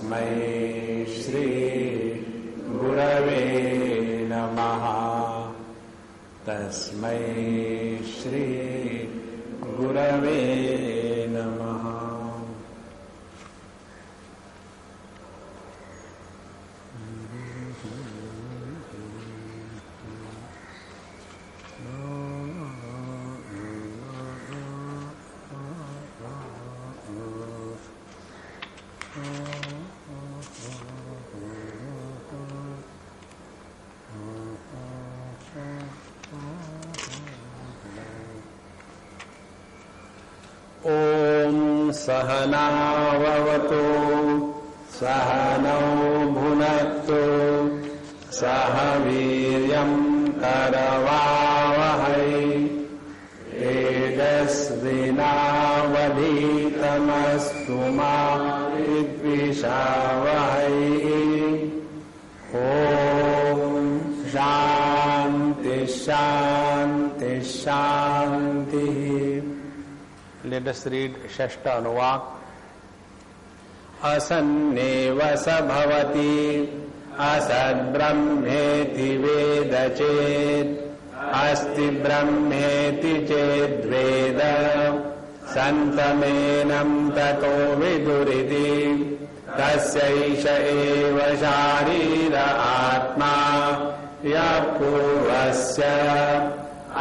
तस्मै श्री गुरवे नमः। तस्मै श्री गुरवे नमः। सहनाववतु सहनौ भुनक्तु सह वीर्यं करवावहै तेजस्विनावधीतमस्तु मा विद्विषावहै। ॐ शान्ति शान्ति शान्तिः। Let us read Shashta Anuvak. Asanneva sabhavati asadbrahmeti veda ched asti brahmeti ched veda santamenam tato viduriti tasyaisha eva sharira atma yapurvasya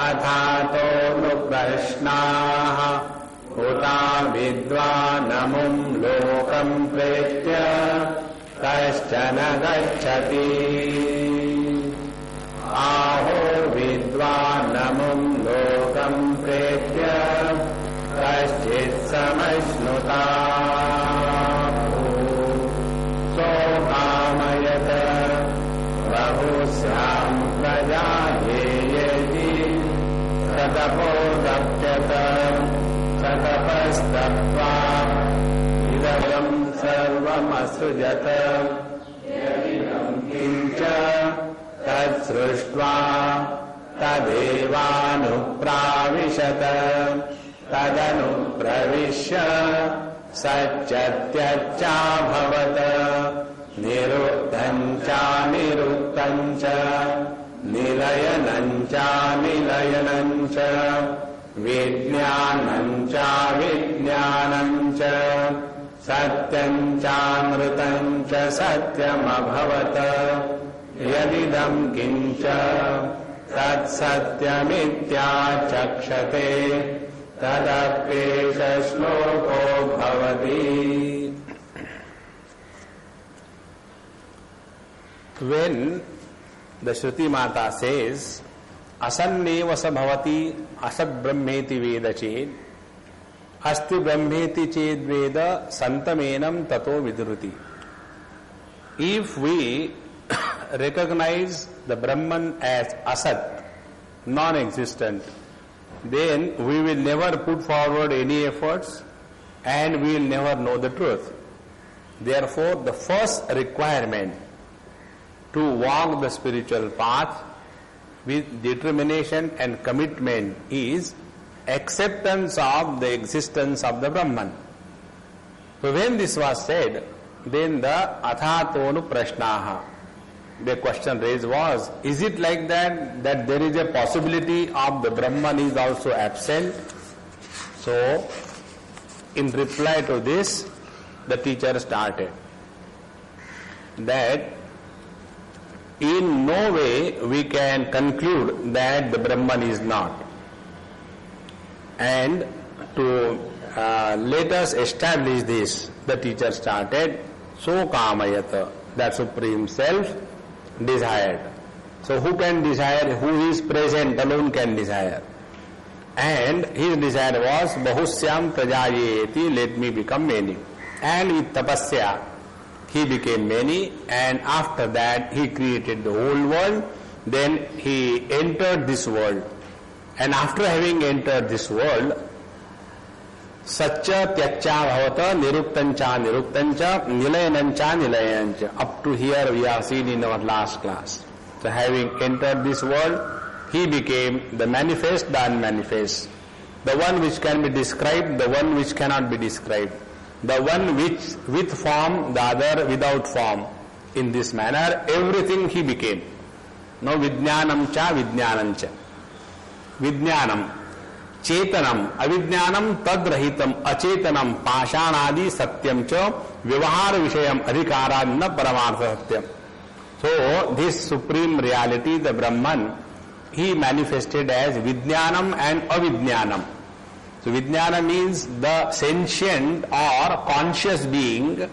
athato nuprashnaha उता विद्वानमुं लोकं प्रेत्य कश्चन गच्छति। आहो विद्वानमुं लोकं प्रेत्य कश्चित् समश्नुता। सोकामयत बहुस्यां प्रजा येति ततपोदप्यत तपस्तप्त्वा इदं सर्वमसृजत किञ्च तत्सृष्ट्वा तदेवानुप्राविशत तदनुप्रविश्य सच्चत्यच्चाभवत निरुद्धं च निरुक्तं च निलयनं च निलयनं च विज्ञानं च विज्ञानं च सत्यं चामृतं च सत्यमभवत यदिदं किञ्च तत्सत्यमित्याचक्षते तदप्येष श्लोको भवति। When the Shruti Mata says असन्नेव स भवति असत ब्रह्मेति वेद चेद अस्ति ब्रह्मेति चेद वेद संतमेनम ततो विदुरुति. If we recognize the Brahman as asat, non-existent, then we will never put forward any efforts and we will never know the truth. Therefore, the first requirement to walk the spiritual path with determination and commitment is acceptance of the existence of the Brahman. So when this was said, then the athatonu prashnaha, the question raised was, is it like that there is a possibility of the Brahman is also absent? So in reply to this, the teacher started that in no way we can conclude that the Brahman is not. And to let us establish this, the teacher started, so kamayata, that Supreme Self desired. So who can desire? Who is present alone can desire. And his desire was, bahusyam prajayeti, let me become many. And with tapasya, he became many, and after that he created the whole world. Then he entered this world, and after having entered this world, Satcha Tyacha Bhavata Niruktancha Niruktancha Nilayanancha Nilayancha. Up to here we have seen in our last class. So having entered this world, he became the manifest, the unmanifest, the one which can be described, the one which cannot be described, the one which with form, the other without form. In this manner, everything he became. No vijnanam cha vijnanam cha. Vijnanam, chetanam, avidnanam tadrahitam, achetanam, pashanadi satyam cha, vyavahara vishayam adhikaran na paramartha satyam. So, this supreme reality, the Brahman, he manifested as vijnanam and avidnanam. So, vijnana means the sentient or conscious being,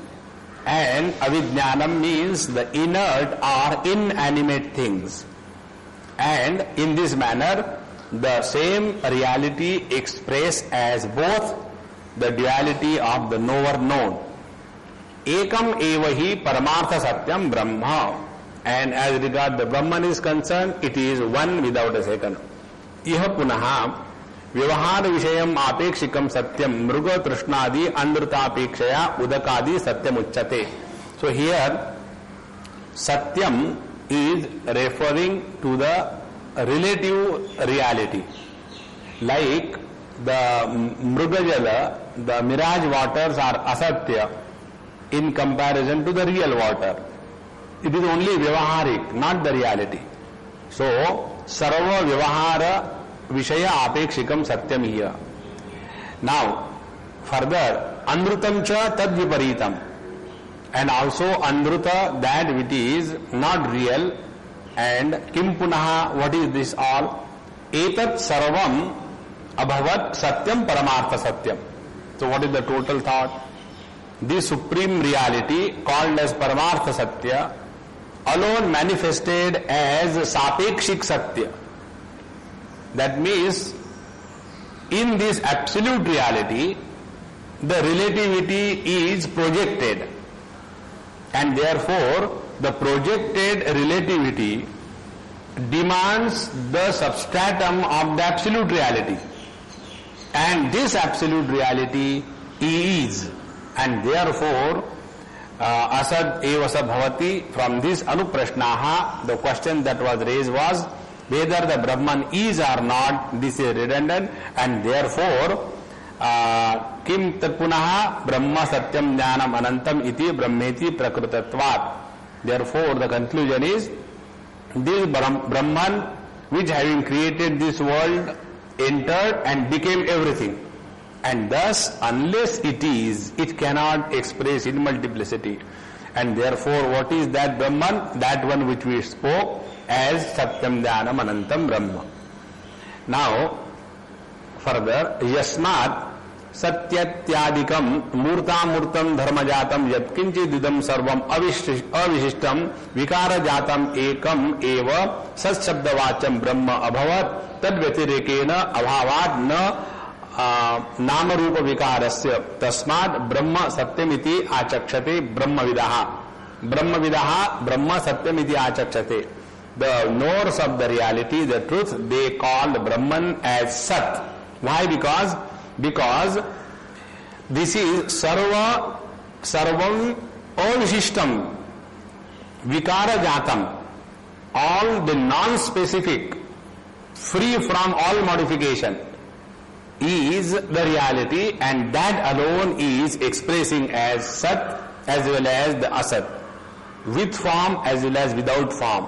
and avidnanam means the inert or inanimate things. And in this manner, the same reality expressed as both the duality of the knower known. Ekam evahi paramartha satyam brahma. And as regard the Brahman is concerned, it is one without a second. Iha punaha vyavahara vishayam apekshikam satyam mruga trushnadi andrutapekshaya udakadi satyam uchyate. So here satyam is referring to the relative reality. Like the mrugajala, the mirage waters are asatya in comparison to the real water. It is only vyavaharik, not the reality. So, sarva vyavahara vishaya apekshikam satyam here. Now, further, andrutam cha tad viparitam. And also andruta, that which is not real. And kim punaha, what is this all? Etat sarvam abhavat satyam paramartha satyam. So, what is the total thought? This supreme reality called as paramartha satya alone manifested as sapekshik satya. That means, in this absolute reality, the relativity is projected, and therefore the projected relativity demands the substratum of the absolute reality, and this absolute reality is, and therefore asad evasa bhavati. From this anuprashnaha, the question that was raised was whether the Brahman is or not. This is redundant, and therefore kim tat punaha brahma satyam jnanam anantam iti brahmeti prakrutatvat. Therefore the conclusion is this Brahman, which having created this world, entered and became everything. And thus, unless it is, it cannot express in multiplicity. And therefore, what is that Brahman? That one which we spoke as Satyam Jnanam Anantam Brahma. Now, further, Yasmat Satyatyadikam Murtam Dharmajatam Yatkinchididam Sarvam Avishishtam Vikarajatam Ekam Eva Satshabdavacham Brahma Abhavat Tadvyatirekena Abhavat Na नाम रूप विकारस्य तस्मात् ब्रह्म सत्यमिति आचक्षते ब्रह्मविदः ब्रह्म सत्यमिति आचक्षते. The knowers of the reality, the truth, they call the Brahman as Sat. Why? Because this is sarvam avishishtam vikara jatam, all the non-specific, free from all modification, is the reality, and that alone is expressing as Sat as well as the Asat, with form as well as without form.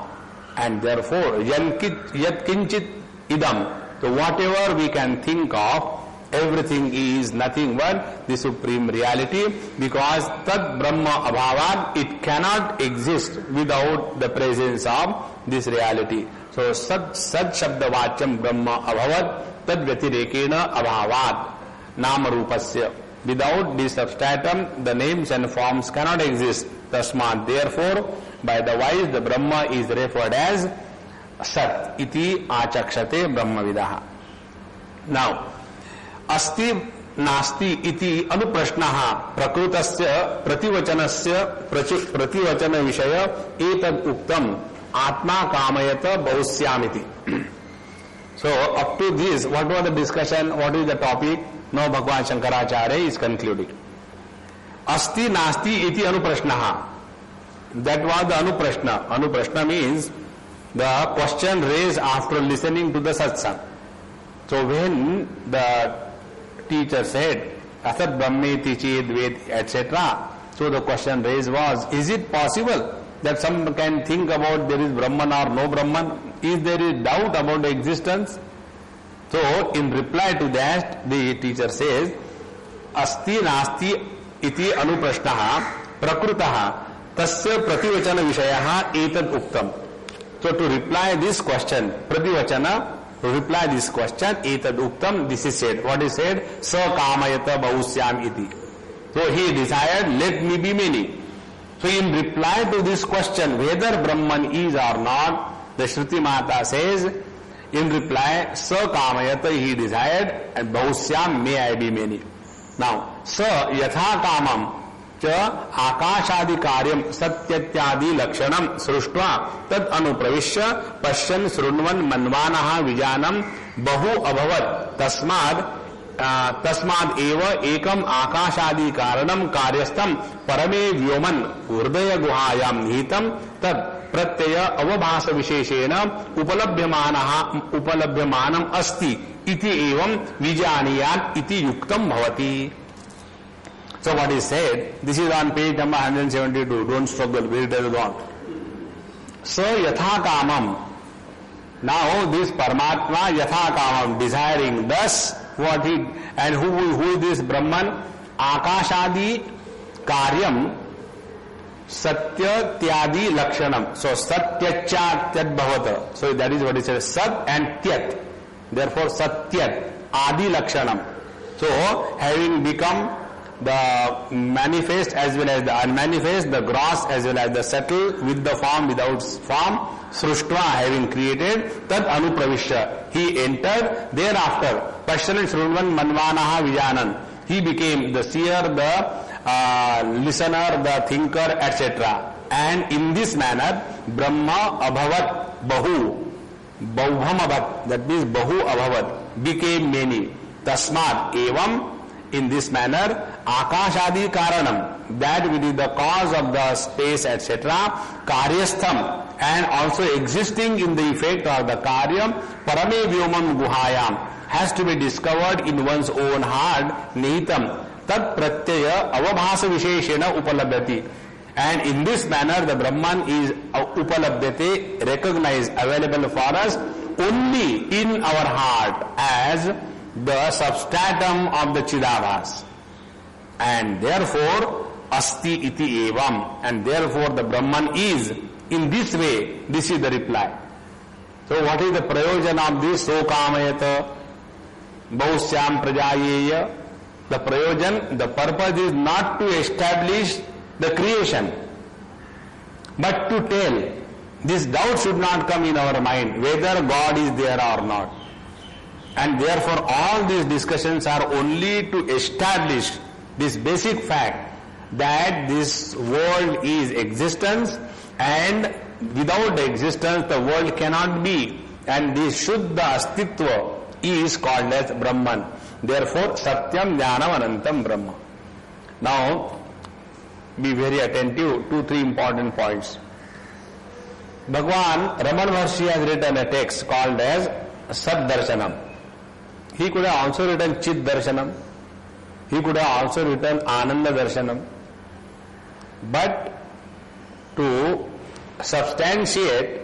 And therefore, yat kinchit idam, so whatever we can think of, everything is nothing but the supreme reality, because Tad Brahma Abhavan, it cannot exist without the presence of this reality. So Sad Shabda Vacham Brahma Abhavat Tad Vyatirekena Abhavat Nama Rupasya. Without this substratum, the names and forms cannot exist. Tasmat, therefore, by the wise, the Brahma is referred as Sat iti achakshate Brahmavidaha. Now, Asti Nasti iti anuprashnaha prakrutasya prativachanasya prativachana vishaya etad uktam atma kamayata bausyamiti. So, up to this, what was the discussion? What is the topic? Now, Bhagwan Shankaracharya is concluding. Asti Nasti iti anuprashnaha. That was the anuprashna. Anuprashna means the question raised after listening to the satsang. So when the teacher said Asat Brahmeti Ched Ved, etc. So the question raised was, is it possible that some can think about there is Brahman or no Brahman? Is there a doubt about the existence? So in reply to that, the teacher says, Asti Nasti iti anuprashnaha prakrutaha tasya prativachana vishayaha etad uktam. So to reply this question, prativachana, to reply this question, etad uktam, this is said. What is said? Sa kamayata bahusyam iti. So he desired, let me be many. So in reply to this question, whether Brahman is or not, the Shruti Mata says, in reply, sa kamayata, he desired, and bahusyam, may I be many. Now, sa yatha kamam cha akashadi karyam satyatyadi lakshanam sruštva tad anupravishya pashyan srunvan manvanaha vijanam bahu abhavat tasmad eva ekam akashadi karanam karyastham parame vyoman hridaya guhayam nihitam tad pratyaya avabhasa visheshena upalabhyamanam asti iti evam vijaniyat iti yuktam bhavati. So what is said, this is on page number 172, don't struggle, where it has gone. So yatha kamam, now this Paramatma yatha kamam, desiring thus what he, and who is this Brahman? Akashadi karyam satya tyadi lakshanam. So satyacha tyad bhavata. So that is what it says, sat and tyat. Therefore satyat adi lakshanam. So having become the manifest as well as the unmanifest, the gross as well as the subtle, with the form, without form, sruštva, having created, tad anupravishya, he entered, thereafter pashyan shrunvan manvanaha vijanan, he became the seer, the listener, the thinker, etc. And in this manner Brahma abhavat bahu, bauham abhat, that means bahu abhavat, became many. Tasmad evam, in this manner, akashadi karanam, that which is the cause of the space, etc., karyastham, and also existing in the effect of the karyam, parame vyomam guhayam, has to be discovered in one's own heart, nihitam, tad pratyaya avabhasa visheshena upalabhyati. And in this manner, the Brahman is upalabhyate, recognized, available for us only in our heart as the substratum of the Chidabhas. And therefore, asti iti evam, and therefore the Brahman is in this way. This is the reply. So what is the prayojan of this? So kamayata bahusyam prajayeya. The prayojan, the purpose is not to establish the creation, but to tell. This doubt should not come in our mind whether God is there or not. And therefore all these discussions are only to establish this basic fact that this world is existence, and without the existence the world cannot be, and this Shuddha Astitva is called as Brahman. Therefore Satyam Jnanam Anantam Brahma. Now be very attentive to three important points. Bhagwan Raman Maharshi has written a text called as Sat Darshanam. He could have also written Chit Darshanam. He could have also written Ananda Darshanam. But to substantiate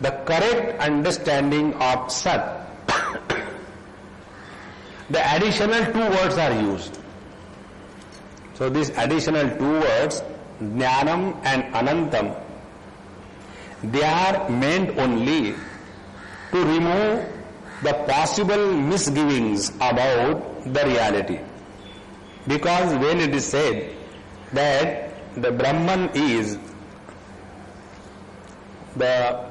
the correct understanding of Sat, the additional two words are used. So these additional two words, Jnanam and Anantam, they are meant only to remove the possible misgivings about the reality. Because when it is said that the Brahman is the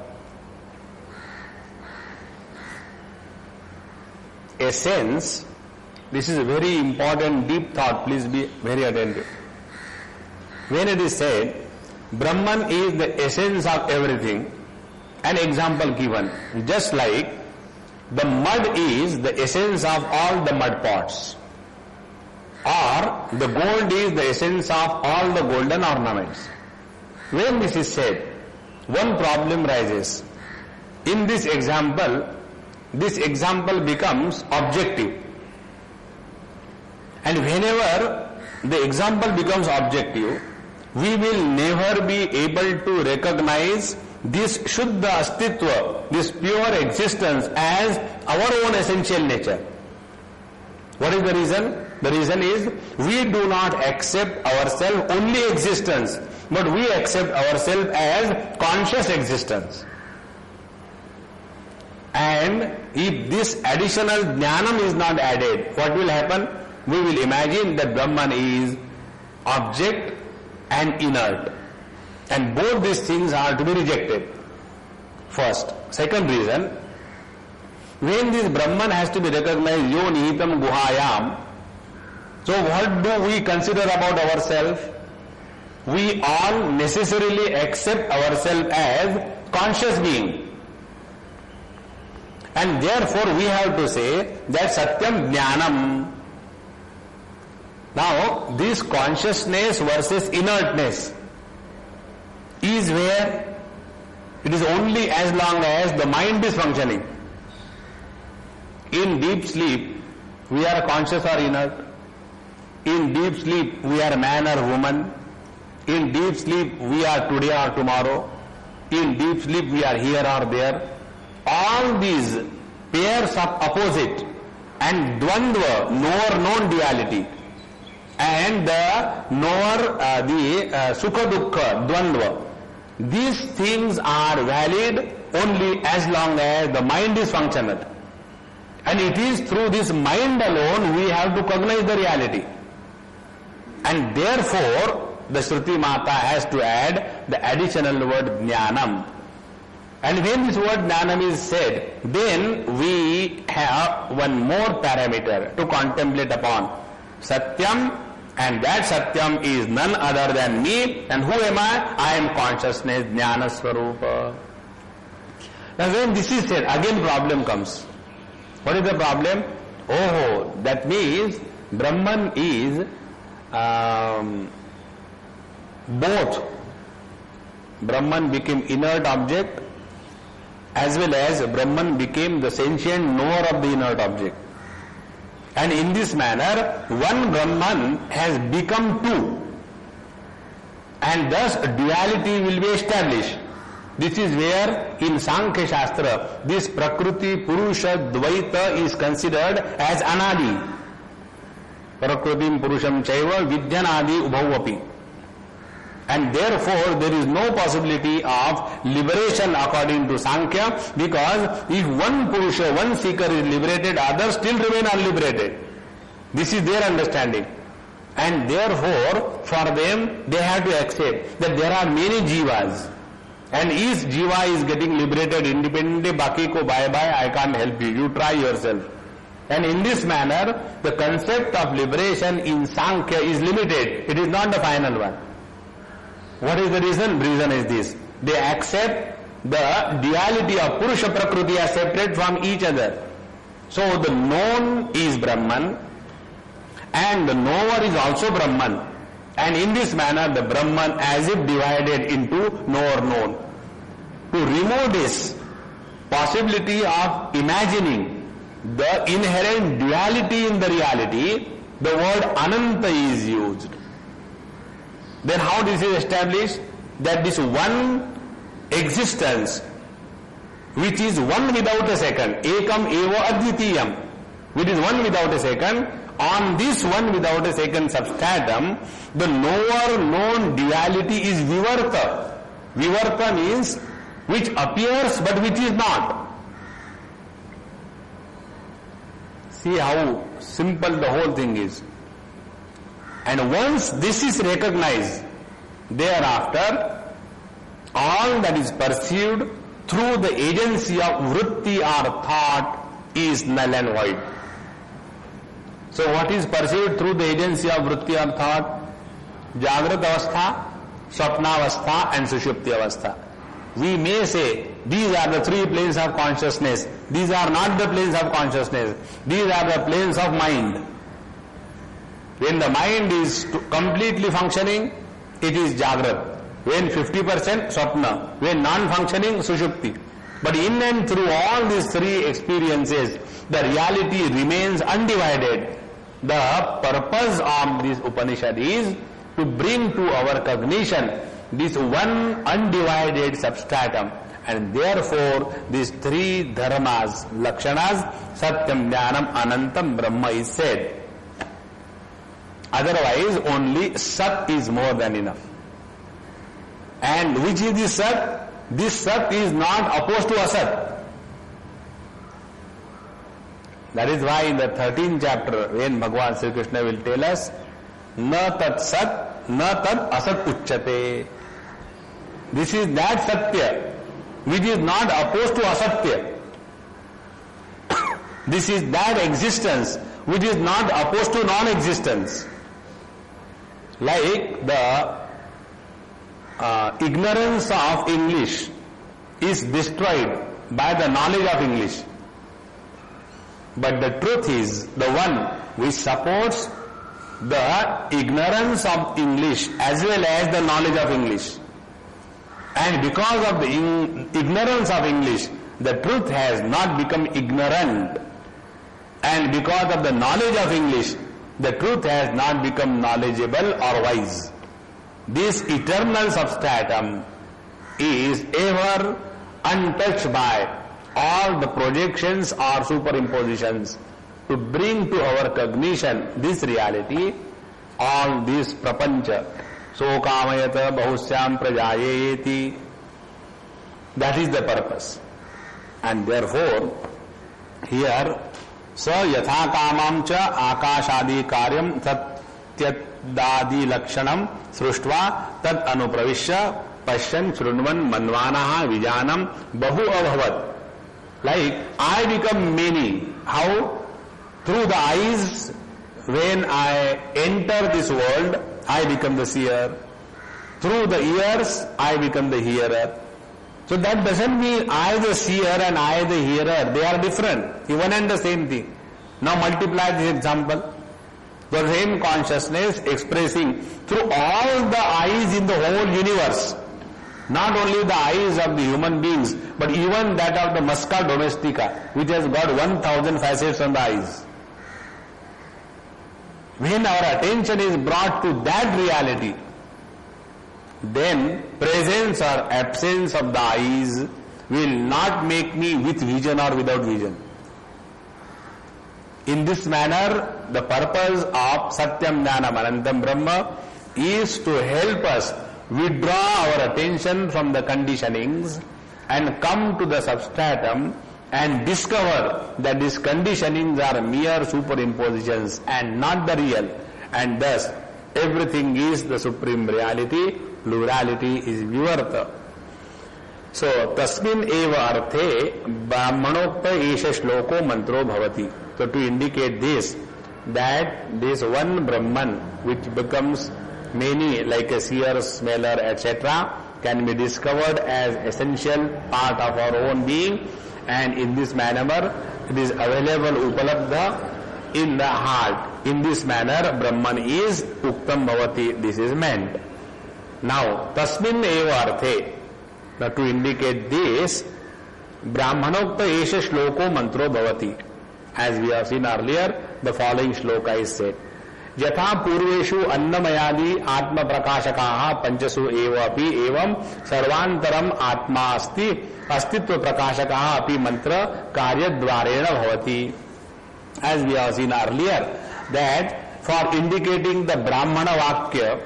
essence, this is a very important deep thought, please be very attentive. When it is said Brahman is the essence of everything, an example given, just like the mud is the essence of all the mud pots, or the gold is the essence of all the golden ornaments. When this is said, one problem rises. In this example becomes objective, And whenever the example becomes objective, we will never be able to recognize this Shuddha Astitva, this pure existence as our own essential nature. What is the reason? The reason is we do not accept ourselves only existence, but we accept ourselves as conscious existence. And if this additional jnanam is not added, what will happen? We will imagine that Brahman is object and inert. And both these things are to be rejected. First. Second reason, when this Brahman has to be recognized, yo nihitam guhayam, so what do we consider about ourselves? We all necessarily accept ourselves as conscious being. And therefore we have to say that Satyam Jnanam. Now, this consciousness versus inertness is where it is only as long as the mind is functioning. In deep sleep, we are conscious or inert. In deep sleep, we are man or woman. In deep sleep, we are today or tomorrow. In deep sleep, we are here or there. All these pairs of opposite and dvandva, knower known duality, and the knower, sukha dukkha, dvandva, these things are valid only as long as the mind is functional. And it is through this mind alone we have to cognize the reality. And therefore, the Shruti Mata has to add the additional word jnanam. And when this word jnanam is said, then we have one more parameter to contemplate upon. Satyam, and that Satyam is none other than me. And who am I? I am consciousness, jnana swarupa. Now when this is said, again problem comes. What is the problem? Oh, that means Brahman is both. Brahman became inert object as well as Brahman became the sentient knower of the inert object. And in this manner, one Brahman has become two. And thus duality will be established. This is where in Sankhya Shastra, this Prakriti Purusha Dvaita is considered as Anadi. Prakritim Purusham Chaiva Vidyanadi Ubhavapi. And therefore there is no possibility of liberation according to Sankhya, because if one Purusha, one seeker is liberated, others still remain unliberated. This is their understanding. And therefore for them they have to accept that there are many jivas. And each jiva is getting liberated independently, baki ko bye bye, I can't help you, you try yourself. And in this manner, the concept of liberation in Sankhya is limited. It is not the final one. What is the reason? Reason is this. They accept the duality of Purusha Prakriti as separate from each other. So the known is Brahman and the knower is also Brahman. And in this manner, the Brahman as if divided into knower known. To remove this possibility of imagining the inherent duality in the reality, the word Ananta is used. Then how this is established? That this one existence, which is one without a second, ekam eva advitiyam, which is one without a second, on this one without a second substratum, the knower known duality is vivarta. Vivarta means which appears but which is not. See how simple the whole thing is. And once this is recognized, thereafter all that is perceived through the agency of vritti or thought is null and void. So what is perceived through the agency of vritti or thought? Jagrat avastha, swapna avastha and sushupti avastha. We may say these are the three planes of consciousness. These are not the planes of consciousness. These are the planes of mind. When the mind is completely functioning, it is Jagrat. When 50%, Swapna. When non-functioning, Sushupti. But in and through all these three experiences, the reality remains undivided. The purpose of this Upanishad is to bring to our cognition this one undivided substratum, and therefore these three dharmas, lakshanas, satyam, jnanam, anantam, brahma is said. Otherwise only sat is more than enough. And which is this sat? This sat is not opposed to asat. That is why in the 13th chapter, when Bhagavan Sri Krishna will tell us, na tat sat, na tat asat uchyate. This is that satya, which is not opposed to asatya. This is that existence, which is not opposed to non-existence. Like the ignorance of English is destroyed by the knowledge of English. But the truth is the one which supports the ignorance of English as well as the knowledge of English. And because of the ignorance of English, the truth has not become ignorant. And because of the knowledge of English, the truth has not become knowledgeable or wise. This eternal substratum is ever untouched by all the projections or superimpositions to bring to our cognition this reality, all this prapancha. So kamayata bahusyam prajayeti. That is the purpose. And therefore, here, sa yatha kamam cha akashadi karyam tatyadadi lakshanam sruštva tat anupravishya pashyan shrunvan manvanaha vijanam bahu abhavat. Like, I become many. How? Through the eyes, when I enter this world, I become the seer. Through the ears, I become the hearer. So that doesn't mean I the seer and I the hearer. They are different. One and the same thing. Now multiply this example. The same consciousness expressing through all the eyes in the whole universe. Not only the eyes of the human beings, but even that of the musca domestica, which has got 1,000 facets on the eyes. When our attention is brought to that reality, then presence or absence of the eyes will not make me with vision or without vision. In this manner, the purpose of Satyam Jnanam Anantam Brahma is to help us withdraw our attention from the conditionings and come to the substratum and discover that these conditionings are mere superimpositions and not the real, and thus everything is the supreme reality, plurality is vivarta. So, tasmin eva arthe brahmanokta esha shloko mantro bhavati. So, to indicate this, that this one Brahman which becomes many, like a seer, smeller, etc., can be discovered as essential part of our own being, and in this manner it is available upalabdha in the heart. In this manner Brahman is uktam bhavati. This is meant. Now tasmin eva arthe, now to indicate this, brahmanokta esha shloko mantro bhavati. As we have seen earlier, the following shloka is said. यथा पूर्वेषु अन्नमयादि आत्म प्रकाशकाः पंचसु एव अपि एवं सर्वांतरम आत्मा अस्ति अस्तित्व प्रकाशकाः अपि मंत्र कार्यद्वारेण भवति. As we have seen earlier, that for indicating the Brahmana Vakya,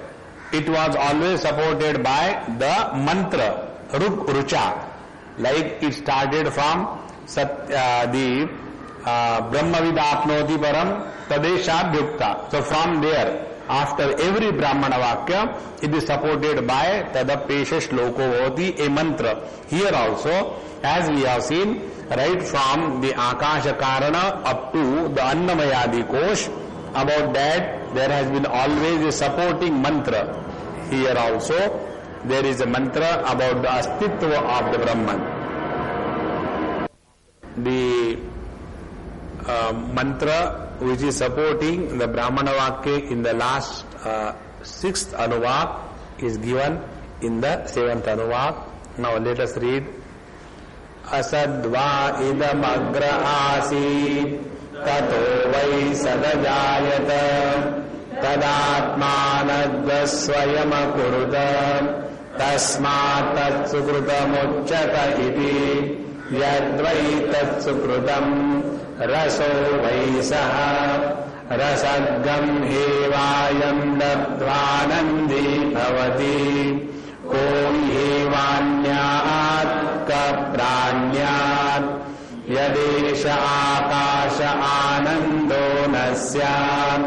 it was always supported by the mantra Ruk Rucha. Like it started from the Brahmavid apnoti param tadeshabhyukta. So from there, after every Brahmana Vakya, it is supported by tadapesha shloko bhavati, a mantra. Here also, as we have seen, right from the Akasha Karana up to the Annamayadi Kosh, about that there has been always a supporting mantra. Here also, there is a mantra about the Astitva of the Brahman. The mantra which is supporting the Brahmana Vakya in the last 6th Anuvak is given in the 7th Anuvak. Now let us read. Asadva idam agra asi tato vai वै सदजायत तदात्मानद्वस्वयमकुरुत तस्मात् तत्सुकृतमुच्यत इति यद्वै तत्सुकृतम् रसो वै सः रसद्गं हेवायं लब्ध्वानन्दी भवति को हेवान्यात् कप्राण्यात् यदेष आकाश आनन्दो न स्यात्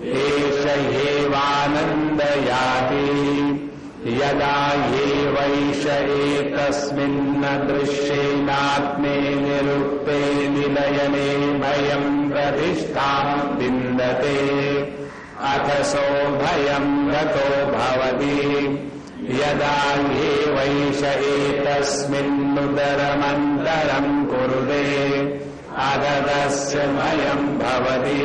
एष ह्येवानन्दयाति यदा ह्येवैष एतस्मिन्न दृश्येनात्मे निरुक्ते निलयने भयं प्रतिष्ठां विन्दते अथ सो भयं गतो भवति यदा ह्येवैष एतस्मिन्नुदरमन्तरं कुरुते अथ तस्य भयं भवति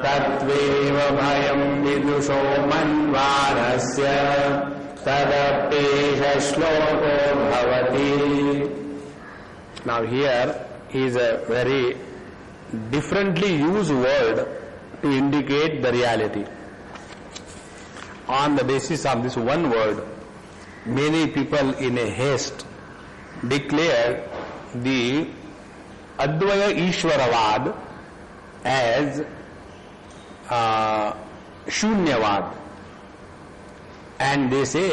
तत्त्वेव भयं विदुषो मन्वारस्य तदप्येष श्लोको भवति. Now here is a very differently used word to indicate the reality. On the basis of this one word, many people in a haste declare the Advaya Ishwaravad as Shunyavad, and they say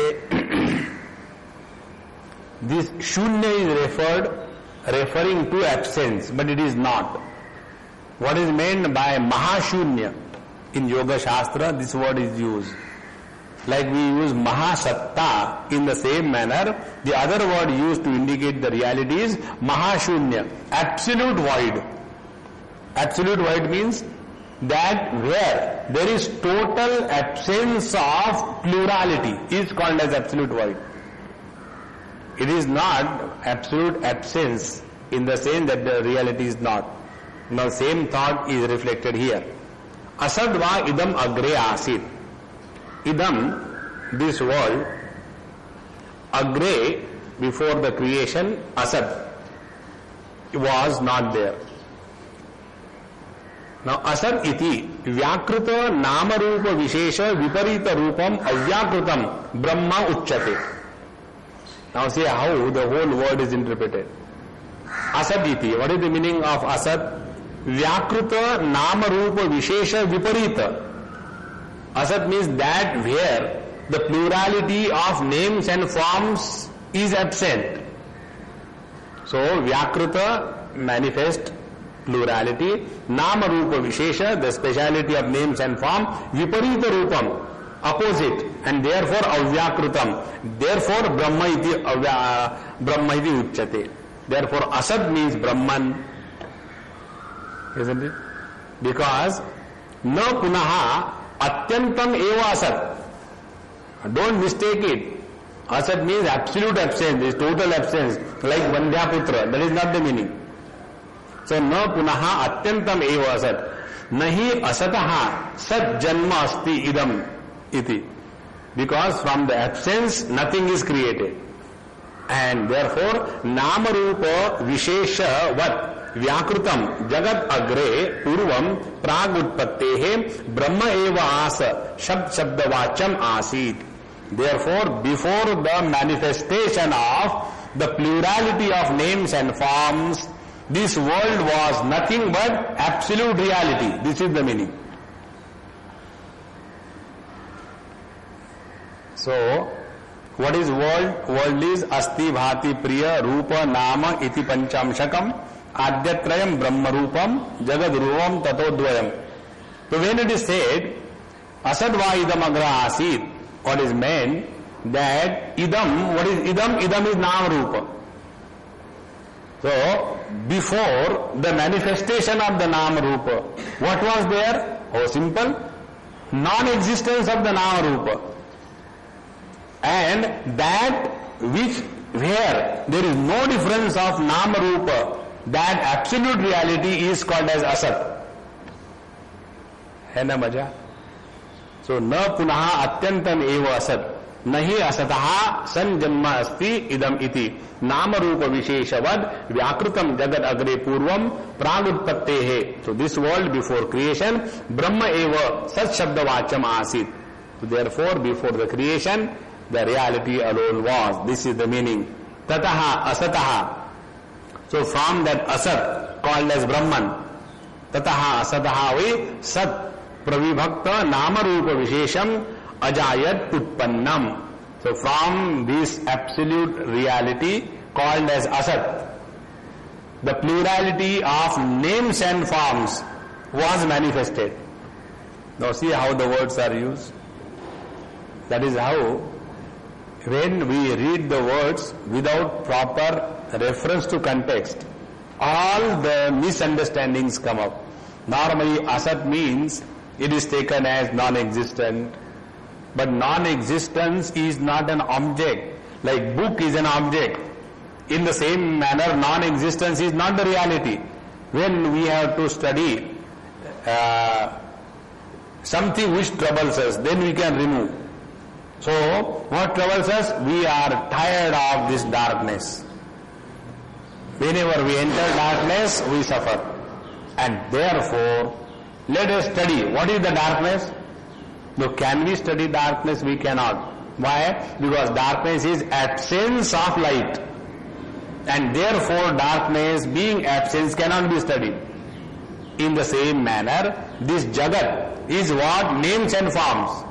this Shunya is referring to absence, but it is not. What is meant by Mahashunya? In Yoga Shastra, this word is used. Like we use Mahasatta, in the same manner, the other word used to indicate the reality is Mahashunya, absolute void. Absolute void means that where there is total absence of plurality is called as absolute void. It is not absolute absence in the sense that the reality is not. Now same thought is reflected here. Asadva idam agre asit. Idam, this world, agre, before the creation, asad, was not there. Now asad iti vyakruta nama rupa vishesha viparita rupam avyakrutam brahma uchyate. Now see how the whole word is interpreted. Asad iti, what is the meaning of asad? Vyakruta nama rupa vishesha viparita. Asat means that where the plurality of names and forms is absent. So Vyakruta manifest plurality, Nama Rupa Vishesha, the speciality of names and form, Viparita Rupam, opposite, and therefore Avyakrutam. Therefore Brahma iti Uchyate. Therefore Asad means Brahman. Isn't it? Because Na Punaha Atyantam eva asat. Don't mistake it. Asat means absolute absence, is total absence, like Vandhyaputra. That is not the meaning. So, na punaha atyantam eva asat. Nahi asataha sat janma asti idam iti. Because from the absence, nothing is created. And therefore, nama rupa vishesha vat Vyakrutam jagat agre urvam pragutpattehe brahma eva asa shabdavacham asit. Therefore, before the manifestation of the plurality of names and forms, this world was nothing but absolute reality. This is the meaning. So, what is world? World is asti bhati priya rupa nama iti panchamshakam Adyatrayam Brahmarupam Jagadurvam Tatodvayam. So when it is said Asadva idam agra asit, what is meant that idam, what is idam? Idam is Nama Rupa. So before the manifestation of the Nama Rupa, what was there? Oh, simple, non-existence of the Nama Rupa. And that which where there is no difference of Nama Rupa, that absolute reality is called as asat. है ना मजा? So न पुनः अत्यंतम एव असत. नहीं असतः सन जन्म अस्ति इदम इति नाम रूप विशेषवद व्याकृतम जगत अग्रे पूर्वम प्रागुत्पत्ते है. So this world before creation ब्रह्म एव सत शब्द वाच्यम आसीत. Therefore before the creation the reality alone was. This is the meaning. ततः असतः. सो फ्रॉम दैट असत कॉल्ड एज ब्रह्मन, ततः असतः वै सत प्रविभक्त नाम रूप विशेषम अजायत उत्पन्नम. So from this absolute reality called as asat, the plurality of names and forms was manifested. Now see how the words are used. That is how when we read the words without proper reference to context, all the misunderstandings come up. Normally asat means it is taken as non-existent. But non-existence is not an object. Like book is an object. In the same manner, non-existence is not the reality. When we have to study something which troubles us, then we can remove. So, what troubles us? We are tired of this darkness. Whenever we enter darkness, we suffer. And therefore, let us study. What is the darkness? No, can we study darkness? We cannot. Why? Because darkness is absence of light. And therefore darkness being absence cannot be studied. In the same manner, this Jagat is what? Names and forms.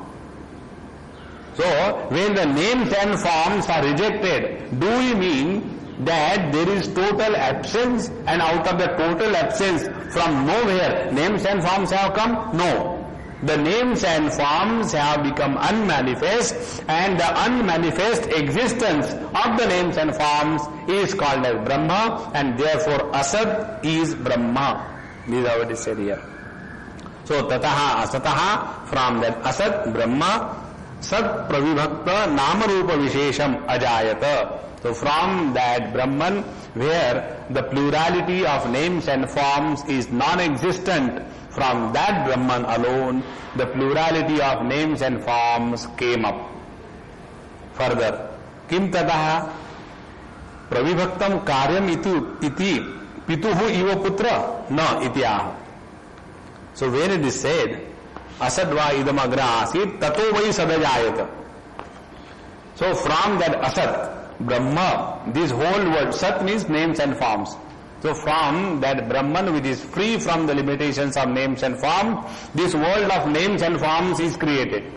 So, when the names and forms are rejected, do we mean that there is total absence, and out of the total absence from nowhere names and forms have come? No. The names and forms have become unmanifest, and the unmanifest existence of the names and forms is called as Brahma, and therefore Asat is Brahma. This is how it is said here. So Tataha Asataha, from that Asat Brahma, Sat Pravibhakta Nama Rupa Vishesham Ajayata. So from that Brahman, where the plurality of names and forms is non-existent, from that Brahman alone, the plurality of names and forms came up. Further, Kim tataha pravibhaktam karyam iti pituhu iva putra na ityaha. So when it is said, asadva idam agra asit tato vai sadajayata. So from that asat, Brahma, this whole word, sat means names and forms. So from that Brahman which is free from the limitations of names and forms, this world of names and forms is created.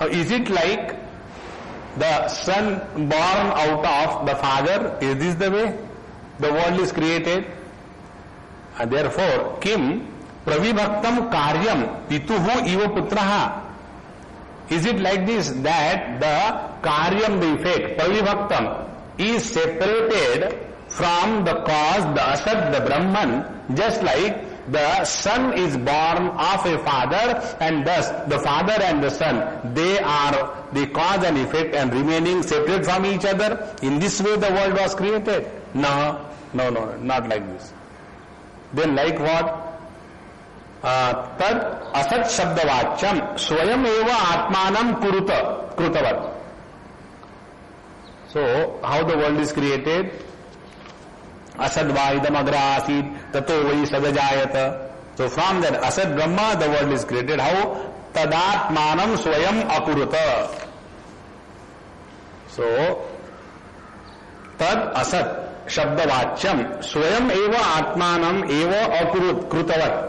Is it like the son born out of the father? Is this the way the world is created? And therefore, Kim pravibhaktam karyam pituhu iva putraha. Is it like this, that the karyam, the effect, pravibhaktam, is separated from the cause, the asat, the Brahman, just like the son is born of a father, and thus the father and the son, they are the cause and effect and remaining separate from each other. In this way the world was created. No, not like this. Then like what? Tad asat shabdavacham swayam eva atmanam krutavat. So how the world is created? Asadva idam agra asid tato vai sadajayata. So from that asad Brahma the world is created. How? Tadatmanam swayam akuruta. So tad asat shabdavacham swayam eva atmanam eva krutavat.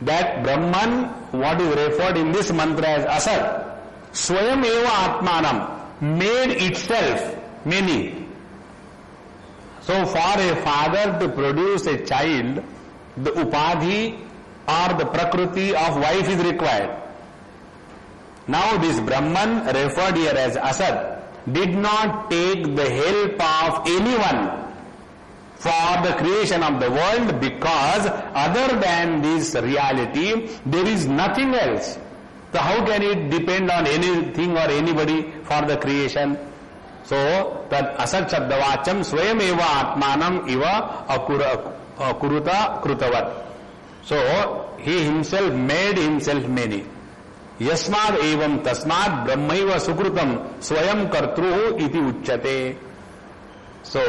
That Brahman, what is referred in this mantra as asat, swayam eva atmanam, made itself many. So for a father to produce a child, the upadhi or the prakriti of wife is required. Now this Brahman referred here as asat did not take the help of anyone for the creation of the world, because other than this reality there is nothing else. So how can it depend on anything or anybody for the creation? So that asat shabdavacham swayam eva atmanam eva akuruta krutavat. So he himself made himself many. यस्माद एवं तस्माद ब्रह्मैव सुकृतम स्वयं कर्तृ इति उच्यते. So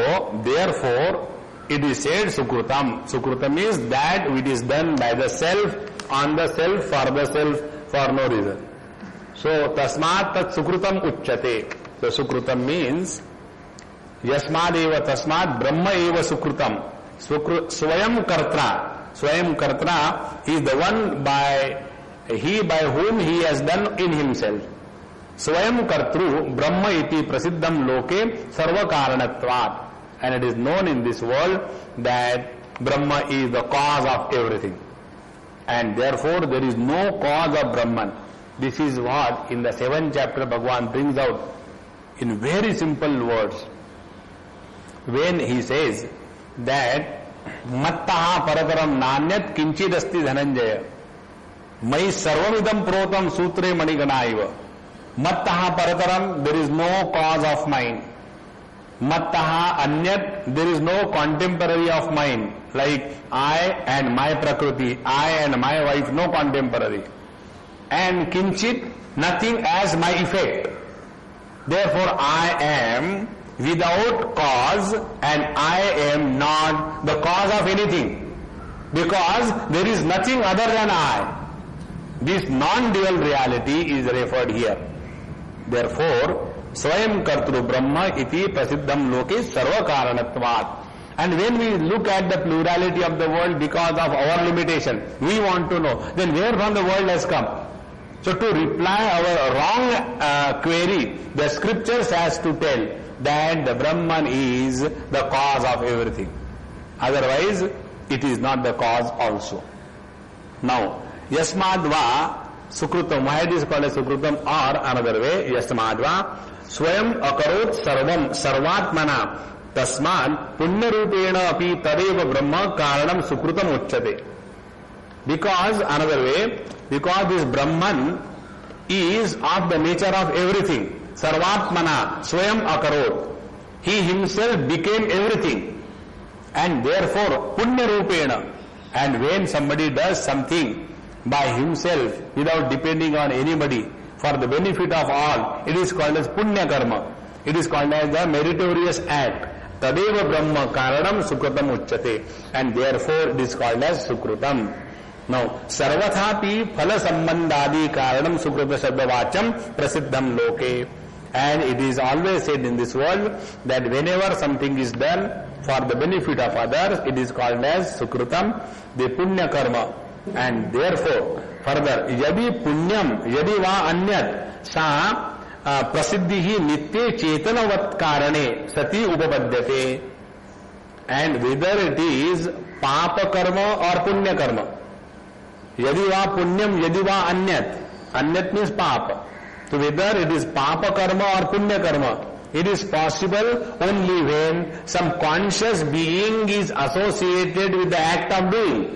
therefore it is said sukrutam. Sukrutam is that which is done by the self, on the self, for no reason. So tasmat tat sukrutam uchyate. So sukrutam means yasmad eva tasmat brahma eva sukrutam. Swayam kartra. Swayam kartra is the one by whom he has done in himself. Swayam kartru brahma iti prasiddham loke sarva karanatvat. And it is known in this world that Brahma is the cause of everything. And therefore there is no cause of Brahman. This is what in the 7th chapter Bhagavan brings out in very simple words. When he says that mattaha parakaram nanyat kinchidasti dhananjaya mai sarvamidam protam sutre maniganaiva. Mattaha parakaram, there is no cause of mine. Mattaha anyat, there is no contemporary of mine, like I and my prakriti, I and my wife, no contemporary. And kinchit, nothing as my effect. Therefore I am without cause and I am not the cause of anything, because there is nothing other than I. This non-dual reality is referred here. Therefore Swayam Kartru Brahma iti prasiddham loke sarva karanatvat. And when we look at the plurality of the world because of our limitation, we want to know, then where from the world has come? So to reply our wrong query, the scriptures has to tell that the Brahman is the cause of everything. Otherwise, it is not the cause also. Now, yasmadva sukrutam, why it is called as sukrutam, or another way, yasmadva स्वयं अकरोत् सर्वम सर्वात्मना तस्मात् पुण्य रूपेण अपि तदेव ब्रह्म कारणम सुकृतम उच्यते. Because another way, because this Brahman is of the nature of everything. Sarvatmana swayam akarot, he himself became everything, and therefore punya rupena. And when somebody does something by himself without depending on anybody, for the benefit of all, it is called as punya karma. It is called as the meritorious act. Tadeva brahma karanam sukrutam uchyate. And therefore it is called as sukrutam. Now, sarvathapi phala sambandhadi karanam sukruta shabdavacham prasiddham loke. And it is always said in this world that whenever something is done for the benefit of others, it is called as sukrutam, the punya karma. And therefore, further, yadi punyam, yadi va anyat, sa prasiddhihi nitye chetanavat karane sati upapadyate. And whether it is papa karma or punya karma. Yadi va punyam, yadi va anyat. Anyat means papa. So whether it is papa karma or punya karma, it is possible only when some conscious being is associated with the act of doing.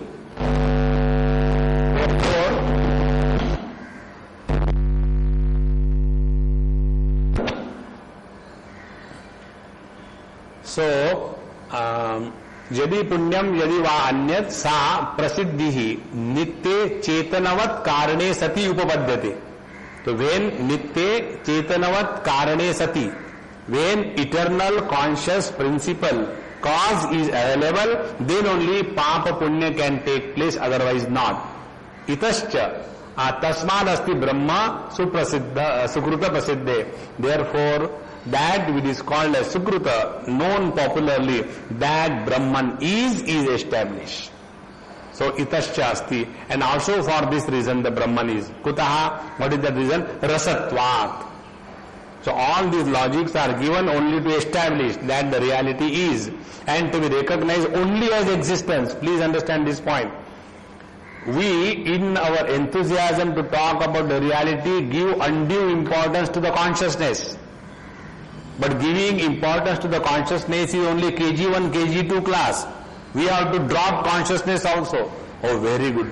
So, यदि पुण्यम यदि वा अन्यत सा प्रसिद्धि नित्य चेतनवत कारणे सति उपपद्यते. तो when नित्य चेतनवत कारणे सति, when eternal conscious principle cause is available, then only papa punya can take place, otherwise not. Itascha tasmad asti brahma suprasiddha sukruta prasiddhe. Therefore, that which is called as sukruta, known popularly, that Brahman is established. So itascha asti, and also for this reason the Brahman is. Kutaha, what is that reason? Rasatvat. So all these logics are given only to establish that the reality is, and to be recognized only as existence. Please understand this point. We, in our enthusiasm to talk about the reality, give undue importance to the consciousness. But giving importance to the consciousness is only KG1, KG2 class. We have to drop consciousness also. Oh, very good.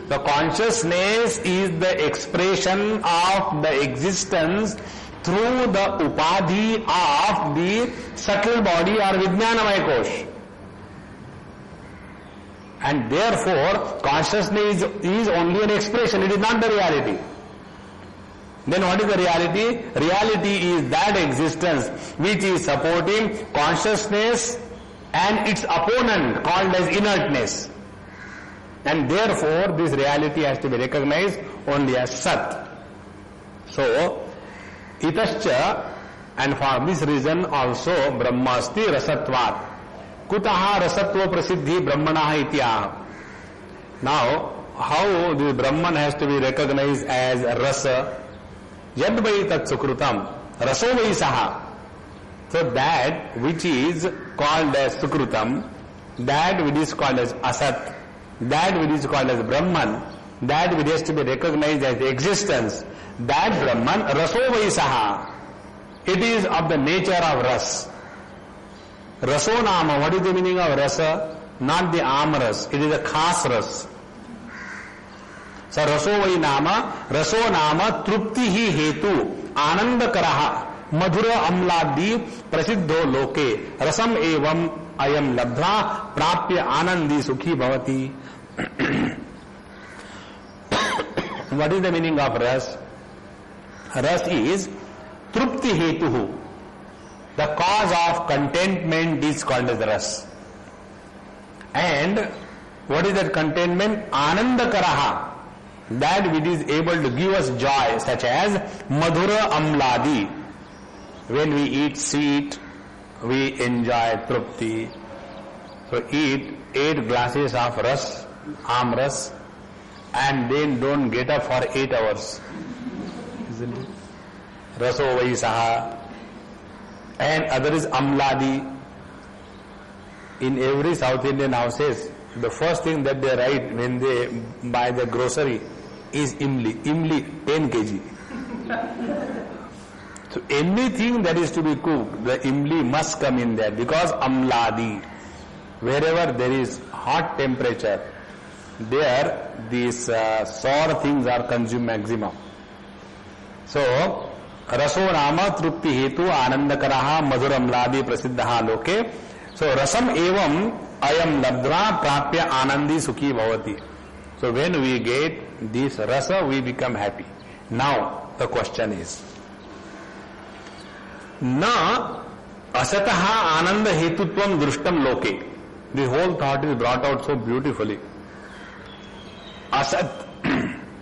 The consciousness is the expression of the existence through the upadhi of the subtle body or Vijnanamaya Kosh. And therefore, consciousness is only an expression, it is not the reality. Then what is the reality? Reality is that existence which is supporting consciousness and its opponent called as inertness. And therefore, this reality has to be recognized only as Sat. So, itascha, and for this reason also Brahmasti rasatvat. Kutaha rasatva prasiddhi brahmanaha ityaha. Now, how the Brahman has to be recognized as rasa? Yad vai tat sukrutam, raso vai saha. So that which is called as sukrutam, that which is called as asat, that which is called as Brahman, that which has to be recognized as existence, that Brahman raso vai saha. It is of the nature of ras. Raso nama, what is the meaning of rasa? Not the amras, it is a khas ras. So raso vai nama, raso nama trupti hi hetu, ananda karaha, madhura amladi prasiddho loke, rasam evam ayam labdha, prapya anandi sukhi bhavati. What is the meaning of ras? Ras is trupti hetuhu. The cause of contentment is called as ras. And what is that contentment? Ananda karaha. That which is able to give us joy, such as madhura amladi. When we eat sweet, we enjoy trupti. So eat 8 glasses of ras, amras, and then don't get up for 8 hours. Isn't it? Raso vai saha. And other is amladi. In every South Indian houses, the first thing that they write when they buy the grocery is imli. Imli 10 kg. So anything that is to be cooked, the imli must come in there, because amladi. Wherever there is hot temperature, there these sour things are consumed maximum. So raso nama trupti hetu anandakaraha madhuramladi prasiddha loke. So rasam evam ayam labdra prapya anandi sukhi bhavati. So when we get this rasa, we become happy. Now the question is, na asataha ananda hetutvam drushtam loke. The whole thought is brought out so beautifully. Asat,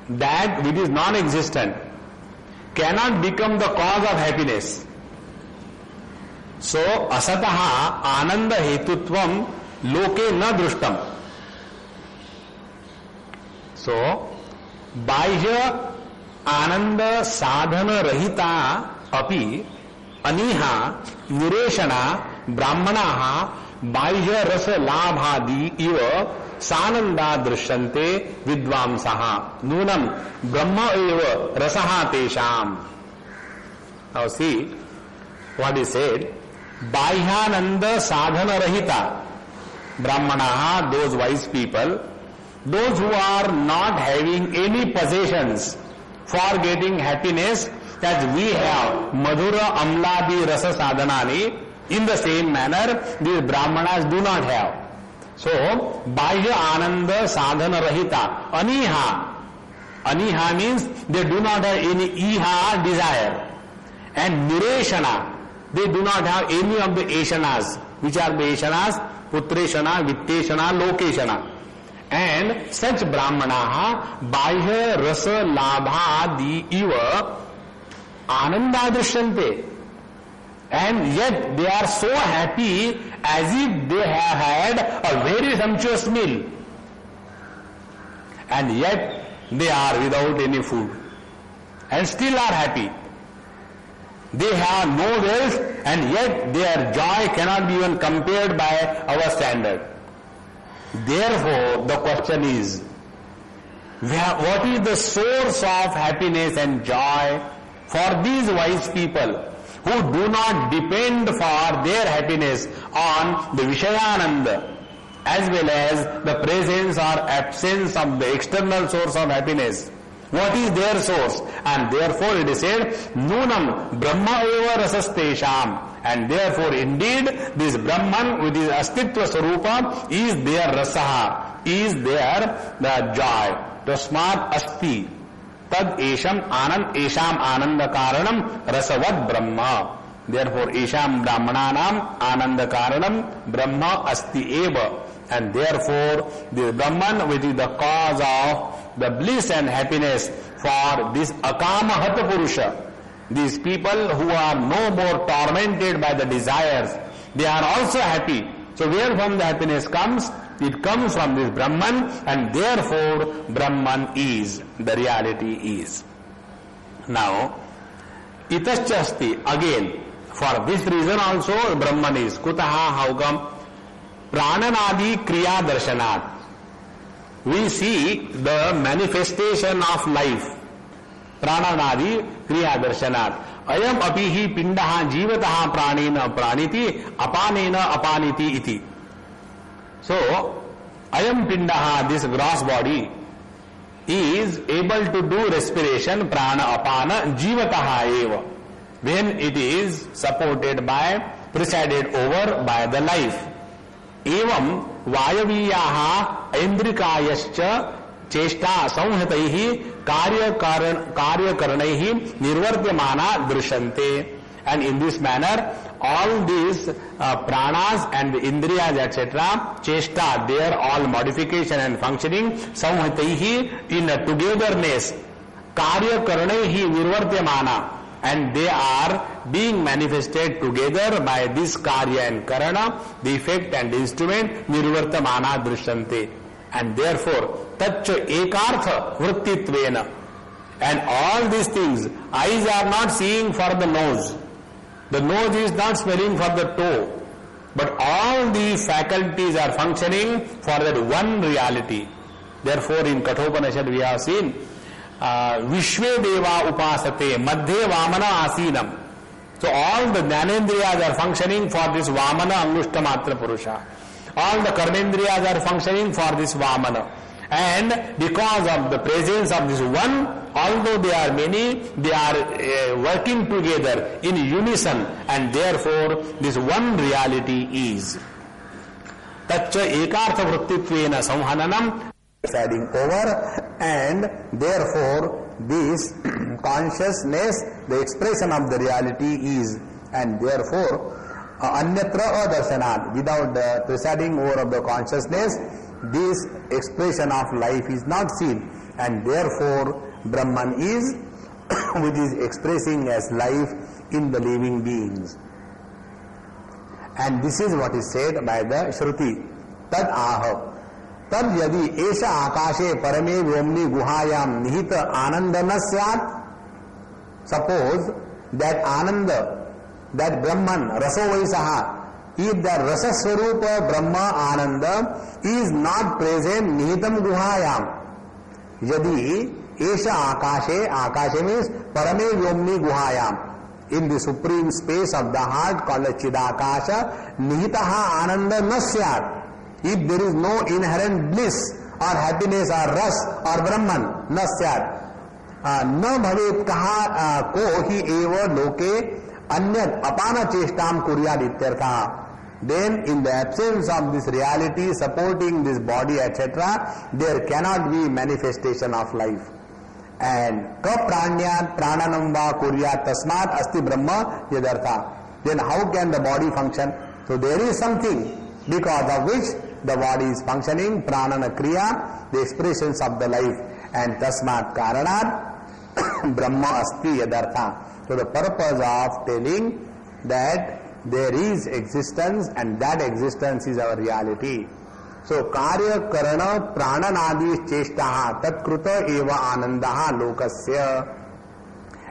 that which is non-existent, cannot become the cause of happiness. So, asataha ananda hetutvam loke na drushtam. So, bahya ananda sadhana rahita api aniha nireshana brahmanaha bahya rasa labhadi iva sananda drishyante vidvamsaha nunam brahma eva rasaha tesham. Now see what is said. Bahyananda sadhana rahita brahmanaha, those wise people, those who are not having any possessions for getting happiness, that we have madhura amladi rasa sadhanani, in the same manner these brahmanas do not have. So bahya ananda sadhana rahita aniha. Aniha means they do not have any iha desire. And nireshana, they do not have any of the eshanas. Which are the eshanas? Putreshana, Vitteshana, Lokeshana. And such brahmanaha bahya rasa labha di iva ananda drishyante. And yet they are so happy as if they have had a very sumptuous meal. And yet they are without any food. And still are happy. They have no wealth, and yet their joy cannot be even compared by our standard. Therefore, the question is, what is the source of happiness and joy for these wise people who do not depend for their happiness on the Vishayananda as well as the presence or absence of the external source of happiness? What is their source? And therefore it is said, Nunam Brahma eva rasastesham. And therefore, indeed, this Brahman with his Astitva Swarupa is their Rasaha, is their the joy. Tasmat Asti. Tad Esham Ananda Karanam Rasavad Brahma. Therefore, Esham Brahmananam Ananda Karanam Brahma Asti Eva. And therefore, the Brahman, which is the cause of the bliss and happiness for this Akama Hatha Purusha, these people who are no more tormented by the desires, they are also happy. So where from the happiness comes? It comes from this Brahman, and therefore Brahman is, the reality is. Now, itascha asti, again, for this reason also Brahman is. Kutaha, how come? Prananadi Kriya Darshanat. We see the manifestation of life. Prananadi Kriya Darshanat. Ayam apihi pindaha jivataha pranena praniti apanena apaniti iti. So, ayam pindaha, this gross body, is able to do respiration, prana apana, jivataha eva, when it is supported by, presided over by the life. Evam vayaviyaha indrikayascha cheshta संहतैहि कार्यकरणैहि निर्वर्त्यमाना दृश्यन्ते. And in this manner, all these pranas and the indriyas, etc., cheshta, their all modification and functioning, samhitaihi, in a togetherness, karyakarnaihi nirvartyamana, and they are being manifested together by this karya and karana, the effect and instrument, nirvartamana drishyante. And therefore, tacha ekartha vrittitvena. And all these things, eyes are not seeing for the nose. The nose is not smelling for the toe, but all the faculties are functioning for that one reality. Therefore, in Kathopanishad we have seen Vishve Deva Upasate Madhye Vamana Asinam. So all the Jnanendriyas are functioning for this Vamana Angushtamatra Purusha. All the Karmendriyas are functioning for this Vamana. And because of the presence of this one, although they are many, they are working together in unison, and therefore this one reality is. Tacha ekartha vrittitvena samhananam, presiding over, and therefore this consciousness, the expression of the reality is, and therefore anyatra adarsanat, without the presiding over of the consciousness, this expression of life is not seen, and therefore Brahman is which is expressing as life in the living beings. And this is what is said by the Shruti. Tad aha. Tad yadi esha akashe parame vyomni guhayam nihita ananda na syat. Suppose that ananda, that Brahman, raso vaisaha, if the rasa swarupa Brahma Ananda is not present nihitam guhayam, yadi esha akashe, akashe means parame vyomni guhayam, in the supreme space of the heart called Chidakasha, nihitaha ananda nasyat. If there is no inherent bliss or happiness or ras or Brahman, nasyat. न भवेत कहा को ही एव लोके अन्यत अपना चेष्टाम कुर्याद इत्यर्थः. Then in the absence of this reality supporting this body, etc., there cannot be manifestation of life. And ka pranyat prananam va kuryat tasmat asti brahma yadartha. Then how can the body function? So there is something because of which the body is functioning, pranana kriya, the expressions of the life, and tasmat karanat brahma asti yadartha. So the purpose of telling that there is existence, and that existence is our reality. So karya karana prananadi cheshtaha tatkruta eva anandaha lokasya.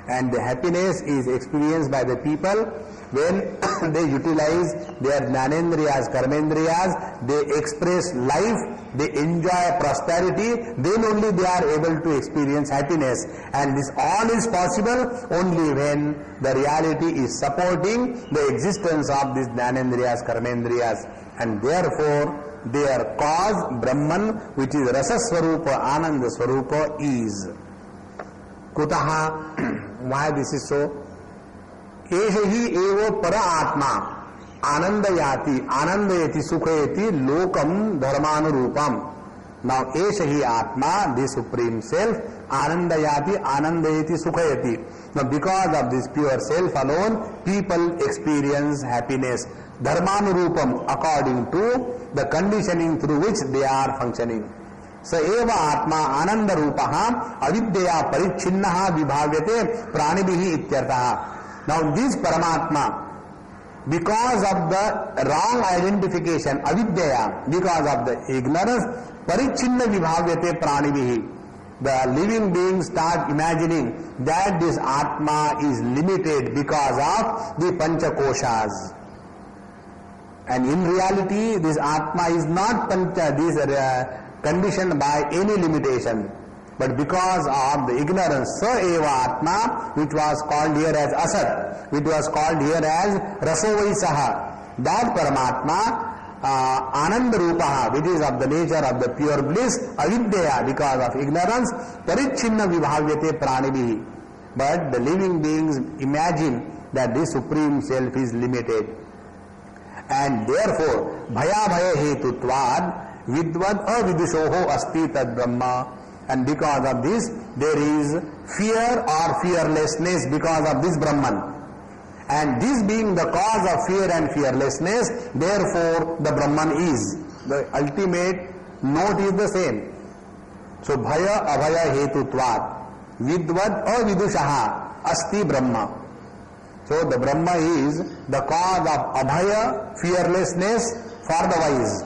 And the happiness is experienced by the people when they utilize their jnanendriyas, karmendriyas, they express life, they enjoy prosperity, then only they are able to experience happiness. And this all is possible only when the reality is supporting the existence of these jnanendriyas, karmendriyas. And therefore their cause, Brahman, which is Rasa Swarupa, Ananda Swarupa, is. Kutaha, why this is so? एष ही एव पर आत्मा आनंदयाति आनंदयति सुखयति लोकम धर्मानुरूपम. Now एष ही आत्मा, the supreme self, आनंदयाति आनंदयति सुखयति. Now because of this pure self alone, people experience happiness. Dharmanurupam, according to the conditioning through which they are functioning. स एव आत्मा आनंद रूपः अविद्या परिच्छिन्नः विभाव्यते प्राणिभिः इत्यर्थः. Now this Paramatma, because of the wrong identification, avidya, because of the ignorance, parichinna vibhavyate pranibihi. The living beings start imagining that this Atma is limited because of the Panchakoshas. And in reality, this Atma is not conditioned by any limitation. But because of the ignorance, sa eva atma, which was called here as asat, which was called here as rasovaisaha, that Paramatma, ananda rupaha, which is of the nature of the pure bliss, avidya, because of ignorance, parichinna vibhavyate pranibihi. But the living beings imagine that this Supreme Self is limited. And therefore, bhaya bhaya hetutvad, vidvad avidushoho asti tad brahma. And because of this, there is fear or fearlessness because of this Brahman. And this being the cause of fear and fearlessness, therefore the Brahman is. The ultimate note is the same. So, bhaya abhaya hetutvat, vidvad avidushaha asti Brahma. So, the Brahma is the cause of abhaya, fearlessness for the wise.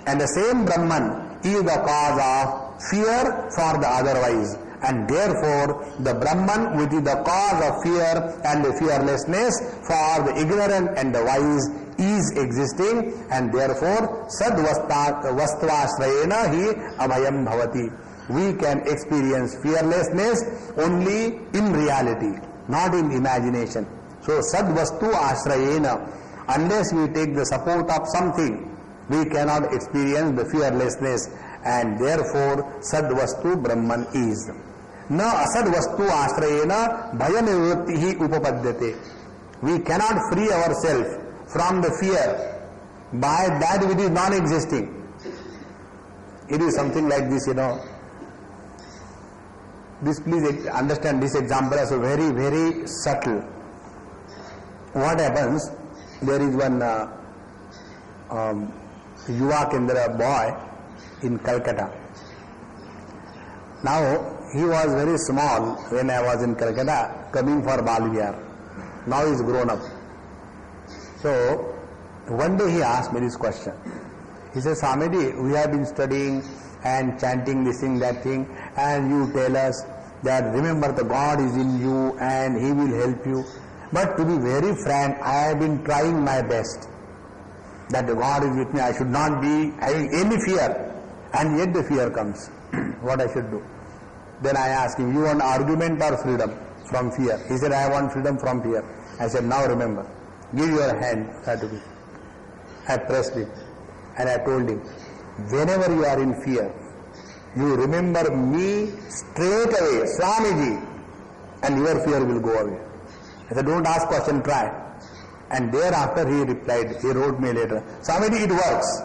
And the same Brahman is the cause of fear for the otherwise, and therefore the Brahman, which is the cause of fear and the fearlessness for the ignorant and the wise, is existing, and therefore sadvastvashrayena hi abhayam bhavati. We can experience fearlessness only in reality, not in imagination. So sadvastu ashrayena, unless we take the support of something, we cannot experience the fearlessness. And therefore sadvastu Brahman is. Na asadvastu ashrayena bhayanivrittihi upapadyate. We cannot free ourselves from the fear by that which is non-existing. It is something like this, This, please understand this example as a very, very subtle. What happens? There is one Yuva Kendra boy in Calcutta. Now, he was very small when I was in Calcutta, coming for Bal Vihar. Now he is grown up. So, one day he asked me this question. He says, Swamiji, we have been studying and chanting this thing, that thing, and you tell us that remember the God is in you and He will help you. But to be very frank, I have been trying my best that the God is with me. I should not be having any fear. And yet the fear comes. What I should do? Then I asked him, you want argument or freedom from fear? He said, I want freedom from fear. I said, now remember, give your hand to me. I pressed it and I told him, whenever you are in fear, you remember me straight away, Swamiji, and your fear will go away. I said, don't ask question, try. And thereafter he replied, he wrote me later, Swamiji, it works.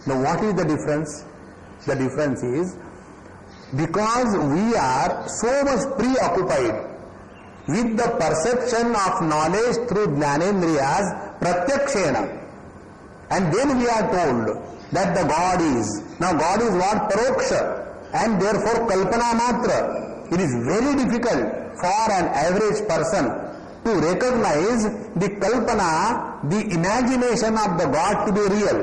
Now what is the difference? The difference is, because we are so much preoccupied with the perception of knowledge through Jnanendriyas pratyakshena, and then we are told that the God is. Now God is what? Paroksha, and therefore kalpana matra. It is very difficult for an average person to recognize the kalpana, the imagination of the God to be real.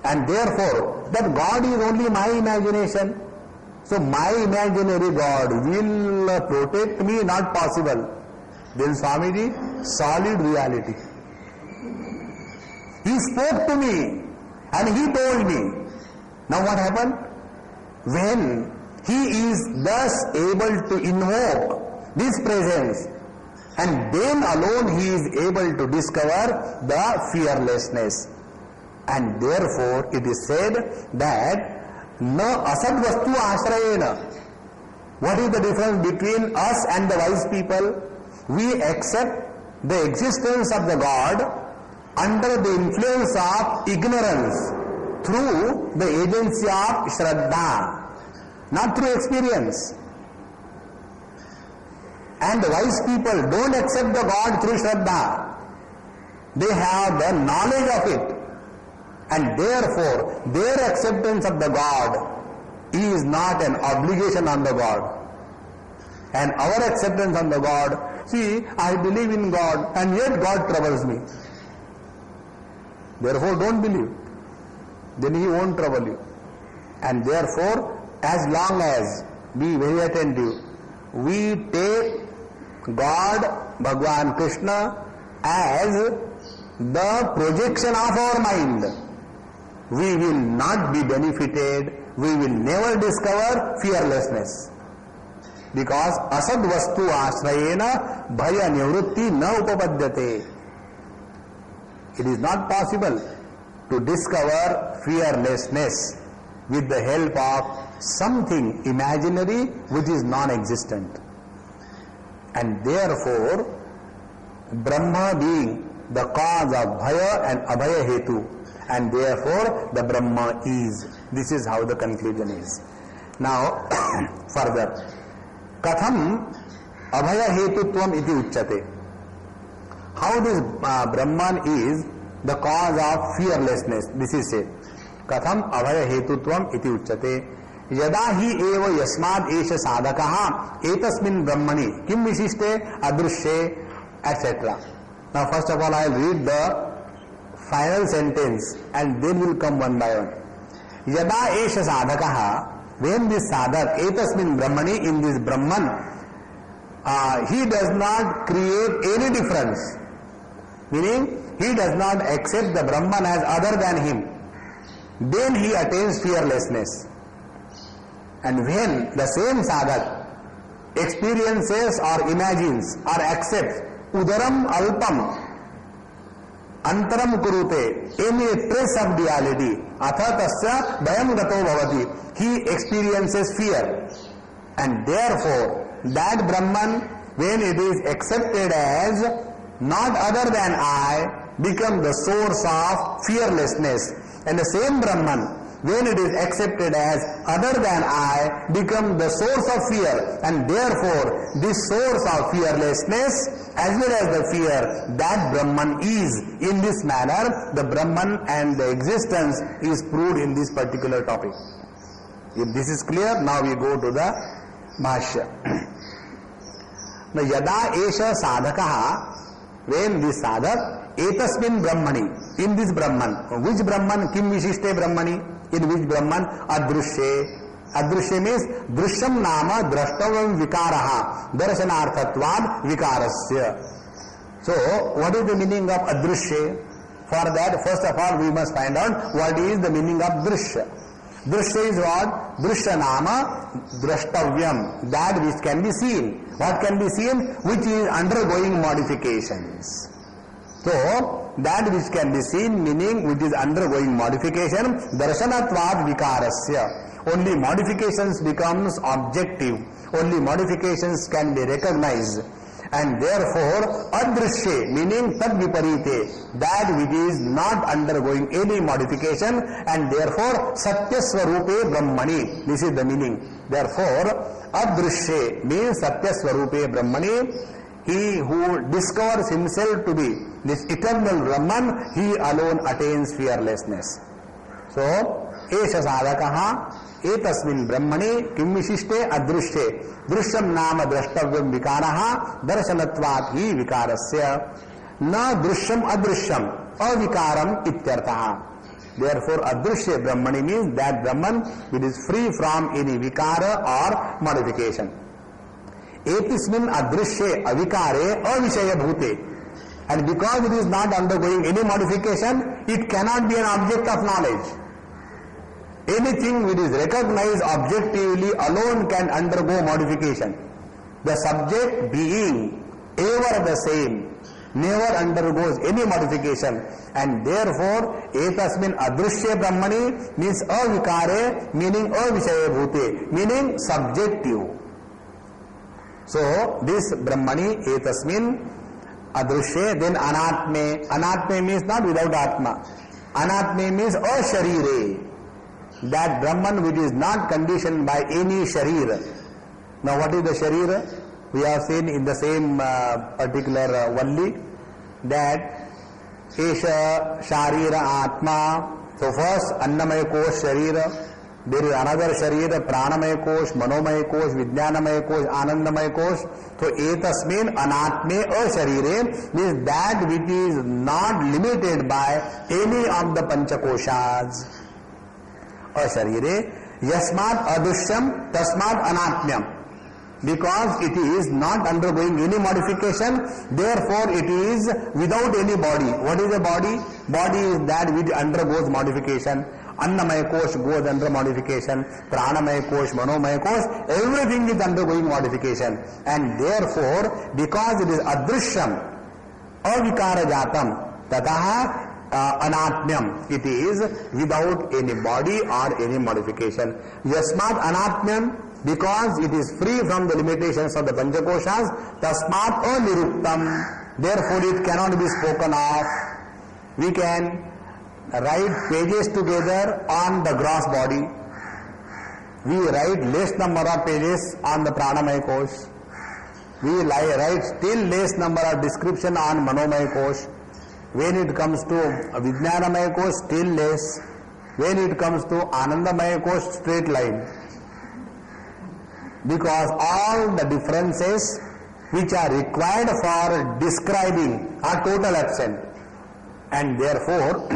And therefore, that God is only my imagination. So my imaginary God will protect me, not possible. Then Swamiji, solid reality. He spoke to me and he told me. Now what happened? When he is thus able to invoke this presence, and then alone he is able to discover the fearlessness. And therefore it is said that na asadvastu ashrayena. What is the difference between us and the wise people? We accept the existence of the God under the influence of ignorance through the agency of Shraddha, not through experience. And the wise people don't accept the God through Shraddha. They have the knowledge of it. And therefore, their acceptance of the God is not an obligation on the God. And our acceptance on the God, see, I believe in God and yet God troubles me. Therefore, don't believe. Then He won't trouble you. And therefore, as long as, be very attentive, we take God, Bhagwan Krishna, as the projection of our mind, we will not be benefited, we will never discover fearlessness. Because asad vastu ashrayena bhaya nivrutti na upapadyate. It is not possible to discover fearlessness with the help of something imaginary which is non-existent. And therefore, Brahma being the cause of Bhaya and Abhaya Hetu, and therefore the Brahma is. This is how the conclusion is. Now, further. Katham Abhaya Hetutvam iti uchyate. How this Brahman is the cause of fearlessness. This is said. Katham Abhaya Hetutvam iti uchyate. Yada hi eva yasmad esha sadakaha etasmin brahmani kim vishishte adrushye, etc. Now first of all I will read the final sentence and then will come one by one. Yada esha sadakaha, when this sadhak etasmin brahmani, in this Brahman, he does not create any difference. Meaning he does not accept the Brahman as other than him. Then he attains fearlessness. And when the same sadhak experiences or imagines or accepts udaram alpam antaram kurute, any trace of duality, atha tasya bhayam gato bhavati, he experiences fear. And therefore that Brahman, when it is accepted as not other than I, become the source of fearlessness. And the same Brahman, when it is accepted as other than I, become the source of fear. And therefore this source of fearlessness as well as the fear, that Brahman is. In this manner the Brahman and the existence is proved in this particular topic. If this is clear, now we go to the Bhashya. Now yada esha sadhakaha, when this sadhak etasmin brahmani, in this Brahman, which Brahman, kim vishishte brahmani, in which Brahman, adrushye. Adrushye means drishyam nama drashtavam vikaraha darshanarthatvad vikarasya. So what is the meaning of adrushye? For that, first of all we must find out what is the meaning of drishya. Drishya is what? Drishya nama drashtavyam, that which can be seen. What can be seen? Which is undergoing modifications. So that which can be seen, meaning which is undergoing modification, darshanatvad vikarasya. Only modifications becomes objective. Only modifications can be recognized. And therefore, adrushye, meaning tad viparite, that which is not undergoing any modification, and therefore satya swarupe brahmani. This is the meaning. Therefore, adrushye means satya swarupe brahmani. He who discovers himself to be this eternal Brahman, he alone attains fearlessness. So, esha sadhakaha etasmin brahmani kim vishishte adrushye drishyam nama drashtavyam vikaraha darshanatvat hi vikarasya na drishyam adrishyam avikaram ityartaha. Therefore, adrushye brahmani means that Brahman which is free from any vikara or modification. Etismin adrushye avikare avishaya bhute. And because it is not undergoing any modification, it cannot be an object of knowledge. Anything which is recognized objectively alone can undergo modification. The subject being ever the same never undergoes any modification, and therefore etasmin adrushye brahmani means avikare, meaning avishaye bhute, meaning subjective. So this brahmani etasmin adrushye, then anatme. Anatme means not without atma. Anatme means asharire. That Brahman which is not conditioned by any sharir. Now what is the sharir? We have seen in the same particular Valli that Esha Sharira Atma. So first Annamaya Kosh Sharira. There is another Sharira, Pranamaya Kosh, Manomaya Kosh, Vijnanamaya Kosh, Anandamaya Kosh. So etasmin anatme asharire means that which is not limited by any of the panchakoshas. Asharire yasmat adushyam tasmat anatmyam. Because it is not undergoing any modification, therefore it is without any body. What is a body? Body is that which undergoes modification. Annamaya Kosh goes under modification, Pranamaya Kosh, Manomaya Kosh, everything is undergoing modification. And therefore, because it is adrishyam, avikara jatam, tataha anatmyam, it is without any body or any modification. Yasmat anatmyam, because it is free from the limitations of the Panchakoshas, tasmat aniruktam, therefore it cannot be spoken of. We can write pages together on the gross body. We write less number of pages on the Pranamaya Kosh. We write still less number of description on Manomaya Kosh. When it comes to Vijnanamaya Kosh, still less. When it comes to Anandamaya Kosh, straight line. Because all the differences which are required for describing are total absent. And therefore,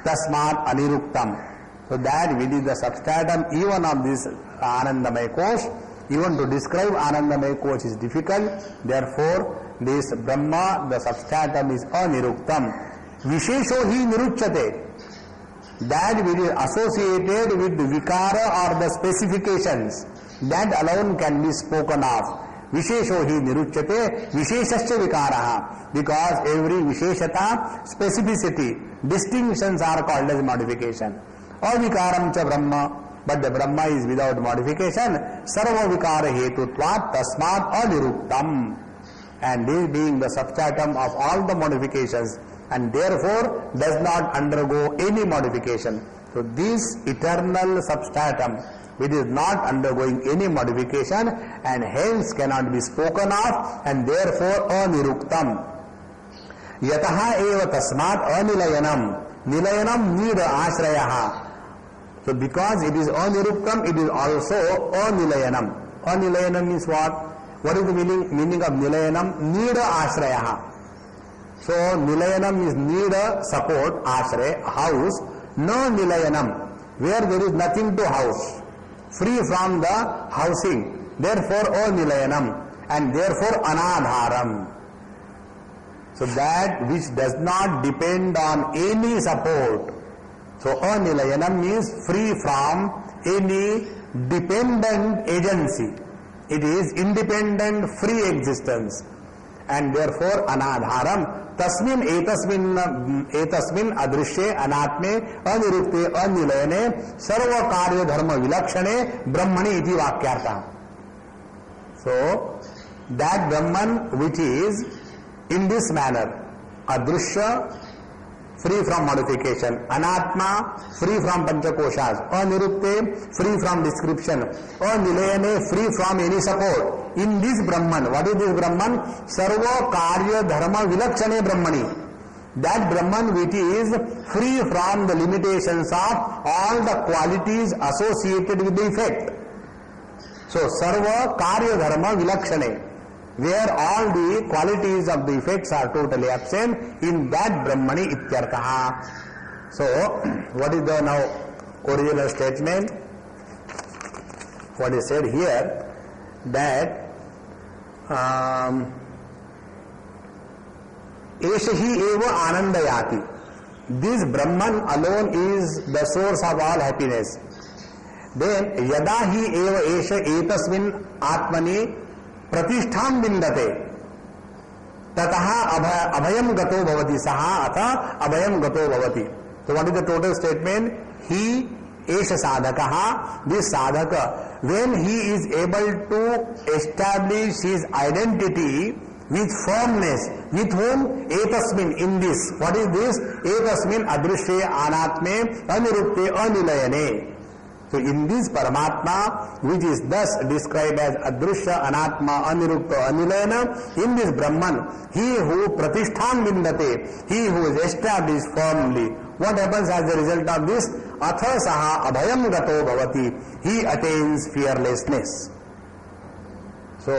tasmat aniruktam. So that which is the substratum even of this Anandamaya Kosh, even to describe Anandamaya Kosh is difficult. Therefore, this Brahma, the substratum is aniruktam. Vishesho hi niruchyate. That which is associated with the vikara or the specifications, that alone can be spoken of. Vishesho hi niruchyate, visheshasya vikaraha. Because every visheshata, specificity, distinctions are called as modification. Avikaram cha Brahma, but the Brahma is without modification. Sarva vikara hetutvat tasmat aniruktam. And this being the substratum of all the modifications, and therefore does not undergo any modification. So this eternal substratum, which is not undergoing any modification and hence cannot be spoken of, and therefore aniruktam. Yataha eva tasmat anilayanam. Nilayanam need ashrayaha. So because it is aniruktam, it is also anilayanam. Anilayanam means what? What is the meaning of nilayanam? Need ashrayaha. So nilayanam is need a support, ashray, house. No nilayanam, where there is nothing to house, free from the housing. Therefore, nilayanam, and therefore anadharam. So that which does not depend on any support. So nilayanam means free from any dependent agency. It is independent, free existence. And therefore anadharam. Tasmin etasmin adrishye anatme anirukte anilayane sarva karya dharma vilakshane brahmani iti vakyartha. So that Brahman which is in this manner, adrushya, free from modification, anatma, free from panchakoshas, anirukte, free from description, anilayane, free from any support. In this Brahman, what is this Brahman? Sarva karya dharma vilakshane brahmani. That Brahman which is free from the limitations of all the qualities associated with the effect. So sarva karya dharma vilakshane, where all the qualities of the effects are totally absent, in that Brahmani ityarthaha. So what is the now original statement? What is said here, that Eshahi eva anandayati. This Brahman alone is the source of all happiness. Then yadahi eva esha etasmin atmani pratistham bindate tataha abhayam gato bhavati saha atha abhayam gato bhavati. So what is the total statement? He esha sadhakaha, this sadhaka, when he is able to establish his identity with firmness. With whom? Etasmin, in this. What is this? Etasmin adrushye anatme anirupte anilayane. So in this Paramatma, which is thus described as Adrushya, Anatma, Anirukta, Anilayana, in this Brahman, he who Pratishthan Vindate, he who is established firmly. What happens as a result of this? Atha saha abhayam gato bhavati, he attains fearlessness. So,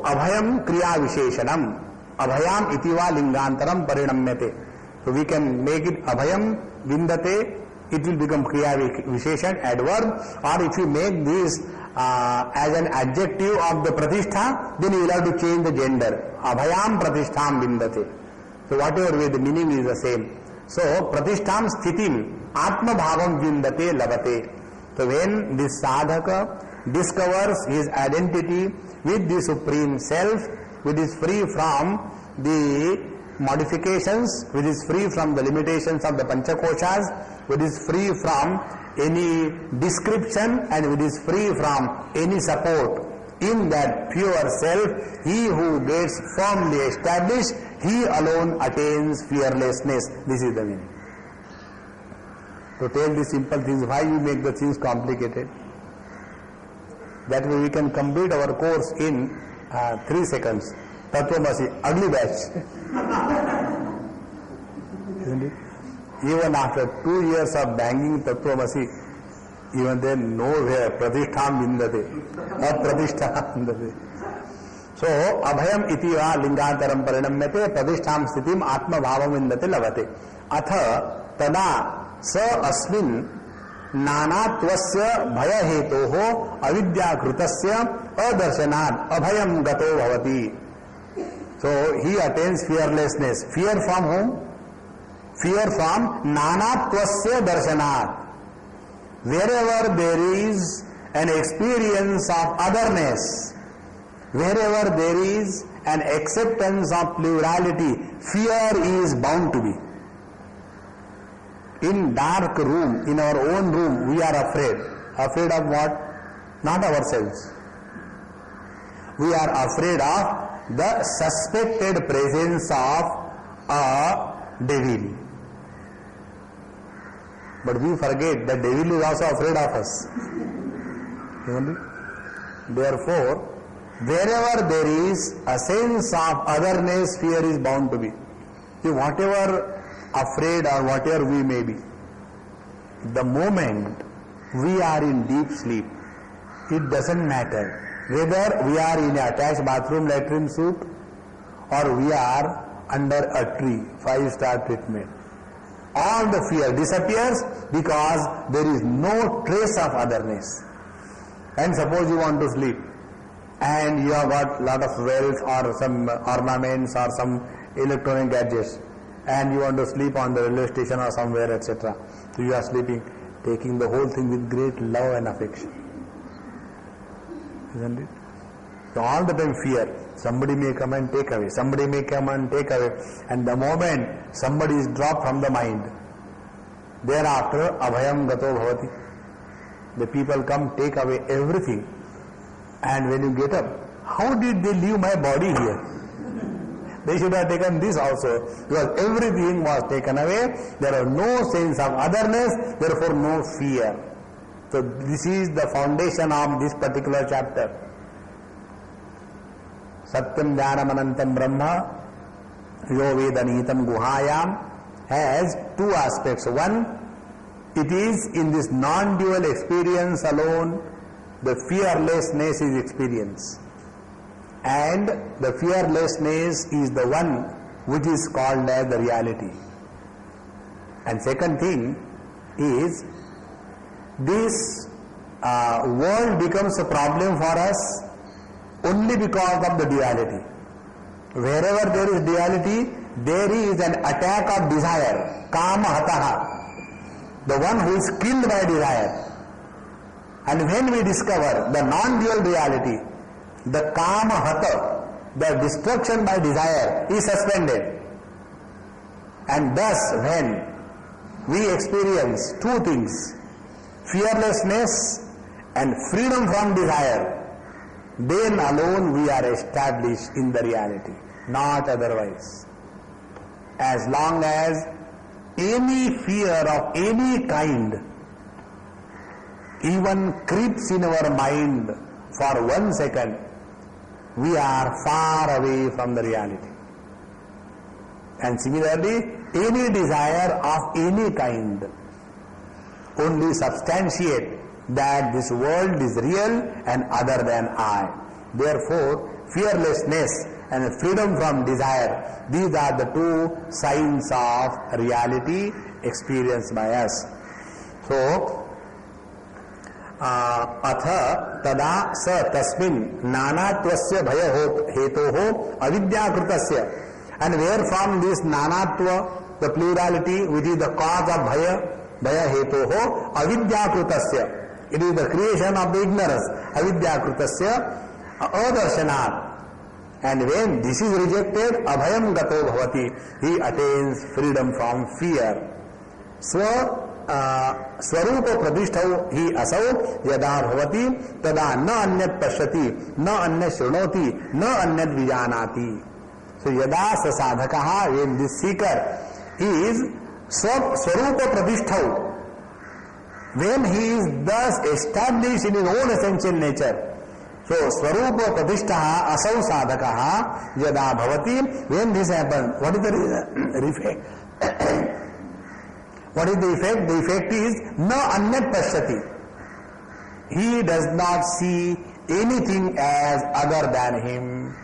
abhayam kriya visheshanam, abhayam itiva lingantaram parinamyate. So we can make it abhayam vindate, it will become kriya visheshan, adverb, or if you make this as an adjective of the pratishtha, then you will have to change the gender. Abhayam pratistham vindate. So whatever way the meaning is the same. So pratistham sthitim atma bhavam vindate labate. So when this sadhaka discovers his identity with the Supreme Self, which is free from the modifications, which is free from the limitations of the Panchakoshas, which is free from any description, and which is free from any support. In that pure self, he who gets firmly established, he alone attains fearlessness. This is the meaning. To tell the simple things, why you make the things complicated? That way we can complete our course in 3 seconds. Tattvamasi, ugly batch. Isn't it? Even after 2 years of banging Tattvamasi, even then nowhere pratistham vindate, apratistham vindate. So, abhayam itiva lingantaram parinamyate pratistham sthitim atma bhavam vindate lavate. Atha tada sa asmin नानात्वस्य भय हेतोः अविद्याकृतस्य अदर्शनात् अभयम गतो भवति. So he attains fearlessness. Fear from whom? Fear from nanatvasya darshanat. Wherever there is an experience of otherness, wherever there is an acceptance of plurality, fear is bound to be. In dark room, in our own room, we are afraid. Afraid of what? Not ourselves. We are afraid of the suspected presence of a devil. But we forget that devil is also afraid of us. Therefore, wherever there is a sense of otherness, fear is bound to be. See, whatever afraid or whatever we may be, the moment we are in deep sleep, it doesn't matter whether we are in an attached bathroom latrine suite or we are under a tree, 5-star treatment. All the fear disappears because there is no trace of otherness. And suppose you want to sleep and you have got lot of wealth or some ornaments or some electronic gadgets, and you want to sleep on the railway station or somewhere, etc. So you are sleeping, taking the whole thing with great love and affection. Isn't it? So all the time fear. Somebody may come and take away. Somebody may come and take away. And the moment somebody is dropped from the mind, thereafter abhayam gato bhavati. The people come, take away everything. And when you get up, how did they leave my body here? They should have taken this also, because everything was taken away. There are no sense of otherness, therefore no fear. So this is the foundation of this particular chapter. Satyam Jnanam Anantam Brahma Yo Vedanitam Guhayam has 2 aspects. One, it is in this non-dual experience alone the fearlessness is experienced. And the fearlessness is the one which is called as the reality. And second thing is, this world becomes a problem for us only because of the duality. Wherever there is duality, there is an attack of desire, kama hataha, the one who is killed by desire. And when we discover the non-dual reality, the kama hata, the destruction by desire, is suspended. And thus when we experience 2 things, fearlessness and freedom from desire, then alone we are established in the reality, not otherwise. As long as any fear of any kind even creeps in our mind for 1 second, we are far away from the reality. And similarly, any desire of any kind only substantiate that this world is real and other than I. Therefore, fearlessness and freedom from desire, these are the two signs of reality experienced by us. So, अथ तदा स तस्मिन् नानात्वस्य भय हेतोः अविद्याकृतस्य, and where from this nanatva, the plurality which is the cause of bhaya hetoho avidyakrtasya, it is the creation of the ignorance, avidyakrtasya adarsanat, and when this is rejected, abhayam gato bhavati, he attains freedom from fear. स्वरूप प्रतिष्ठौ ही असौ यदा भवति तदा न अन्यत् पश्यति न अन्यत् शृणोति न अन्यत् विजानाति. So yada sa sadhakaha, when this seeker is swarupa pradisthau, when he is thus established in his own essential nature. So swarupa pradishthaha asau sadhakaha yada bhavati, when this happens, what is the effect? What is the effect? The effect is na anyat pashyati. He does not see anything as other than him.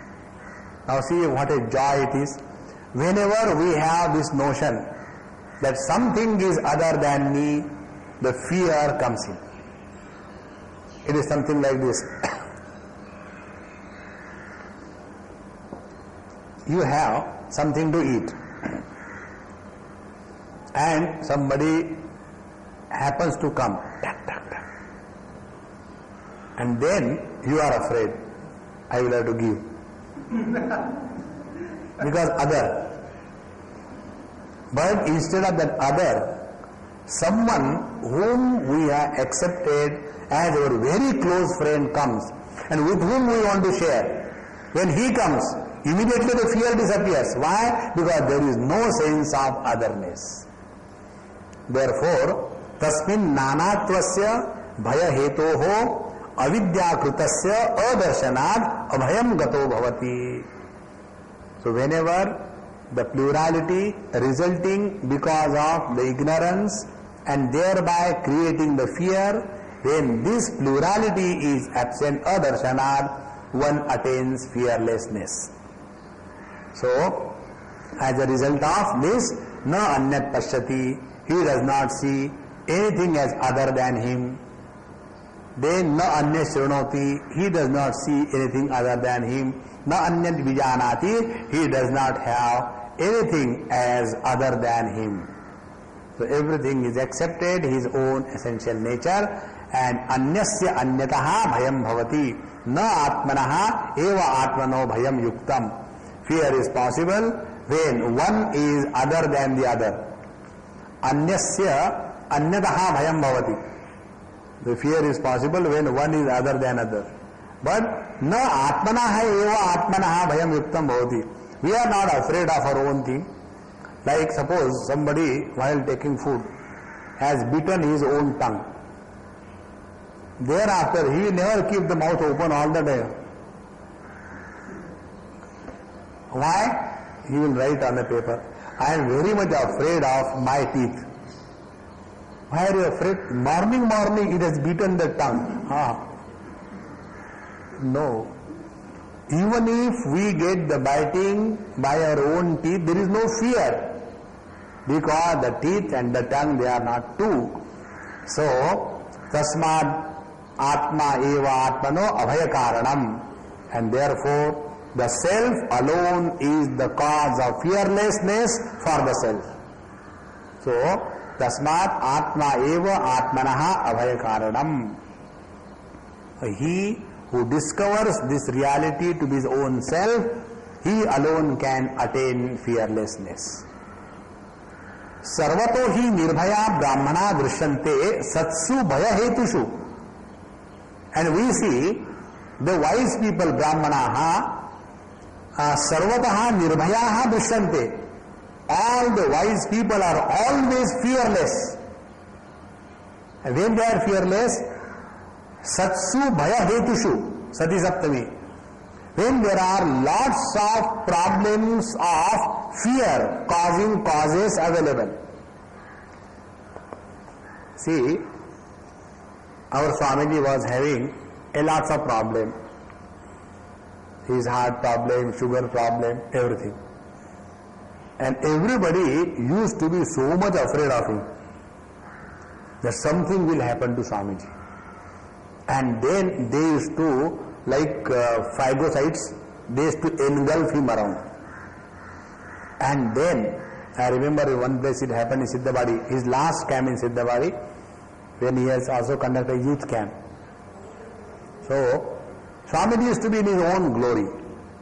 Now see what a joy it is. Whenever we have this notion that something is other than me, the fear comes in. It is something like this. You have something to eat, and somebody happens to come, and then you are afraid, I will have to give. Because other. But instead of that other, someone whom we have accepted as our very close friend comes, and with whom we want to share. When he comes, immediately the fear disappears. Why? Because there is no sense of otherness. Therefore, tasmin nanatvasya bhaya hetoho avidyakrtasya adarsanad abhayam gato bhavati. So whenever the plurality resulting because of the ignorance and thereby creating the fear, when this plurality is absent, adarsanad, one attains fearlessness. So, as a result of this, na anyat pashyati, he does not see anything as other than him. Then na anyat shrunoti, he does not see anything other than him. Na anyat vijanati, he does not have anything as other than him. So everything is accepted, his own essential nature, and anyasya anyataha bhayam bhavati, na atmanaha eva atmano bhayam yuktam. Fear is possible when one is other than the other. Anyasya anyataha bhayam bhavati. The fear is possible when one is other than other. But na atmanaha eva atmanaha bhayam yuktam bhavati. We are not afraid of our own thing. Like suppose somebody while taking food has bitten his own tongue. Thereafter he never keep the mouth open all the day. Why? He will write on a paper, I am very much afraid of my teeth. Why are you afraid? Morning it has beaten the tongue. No. Even if we get the biting by our own teeth, there is no fear. Because the teeth and the tongue, they are not two. So, tasmad atma eva atmano abhaya karanam. And therefore, the self alone is the cause of fearlessness for the self. So, tasmad atma eva atmanaha abhaya karanam. He who discovers this reality to be his own self, he alone can attain fearlessness. Sarvato hi nirbhaya brahmana drishyante satsu bhaya hetushu. And we see the wise people, Brahmanaha, sarvataha nirbhayaha drishyante. All the wise people are always fearless. And when they are fearless, satsu bhaya hetushu, sati saptami. When there are lots of problems of fear causing causes available. See, our Swamiji was having a lots of problem. His heart problem, sugar problem, everything. And everybody used to be so much afraid of him that something will happen to Swamiji. And then they used to, like phagocytes, they used to engulf him around. And then, I remember in one place it happened in Siddhabadi, his last camp in Siddhabadi, when he has also conducted a youth camp. So, Swamiji used to be in his own glory.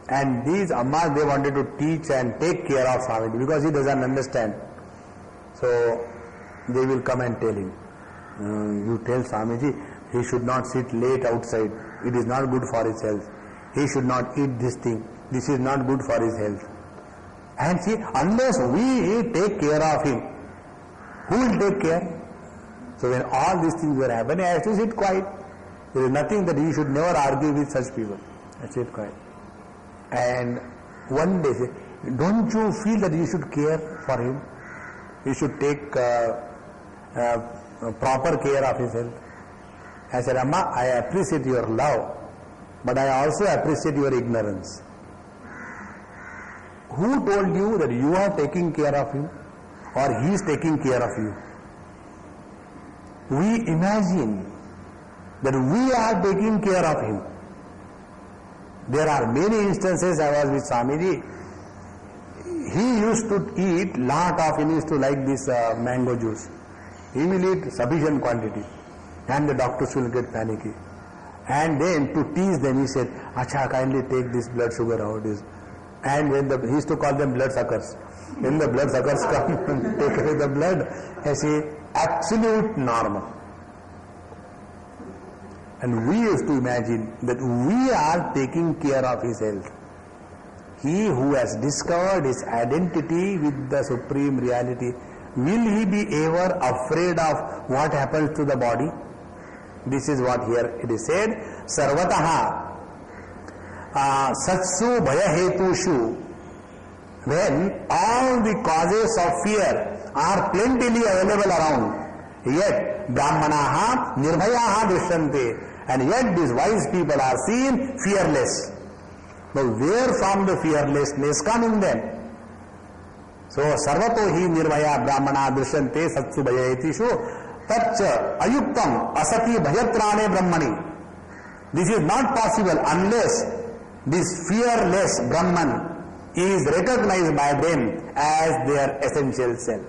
And these Ammas, they wanted to teach and take care of Swamiji because he doesn't understand. So, they will come and tell him, you tell Swamiji, he should not sit late outside. It is not good for his health. He should not eat this thing. This is not good for his health. And see, unless we take care of him, who will take care? So when all these things were happening, I have to sit quiet. There is nothing that you should never argue with such people. I sit quiet. And one day, say, don't you feel that you should care for him? You should take proper care of his health. I said, Amma, I appreciate your love, but I also appreciate your ignorance. Who told you that you are taking care of him or he is taking care of you? We imagine that we are taking care of him. There are many instances. I was with Swamiji. He used to eat lot of, he used to like this mango juice. He will eat sufficient quantity. And the doctors will get panicky. And then to tease them, he said, Acha, kindly take this blood sugar out. And when he used to call them blood suckers. When the blood suckers come and take away the blood, I say, absolute normal. And we used to imagine that we are taking care of his health. He who has discovered his identity with the Supreme Reality, will he be ever afraid of what happens to the body? This is what here it is said, Sarvataha Satsu Bhaya Hetushu. When all the causes of fear are plentifully available around, yet Brahmanaha Nirbhayaha Drishyante, and yet these wise people are seen fearless. Now where from the fearlessness come in them? So Sarvato hi Nirbhaya Brahmana Drishyante Satsu Bhaya Hetushu. Tacha ayuktam asati bhayatrane brahmani. This is not possible unless this fearless Brahman is recognized by them as their essential self.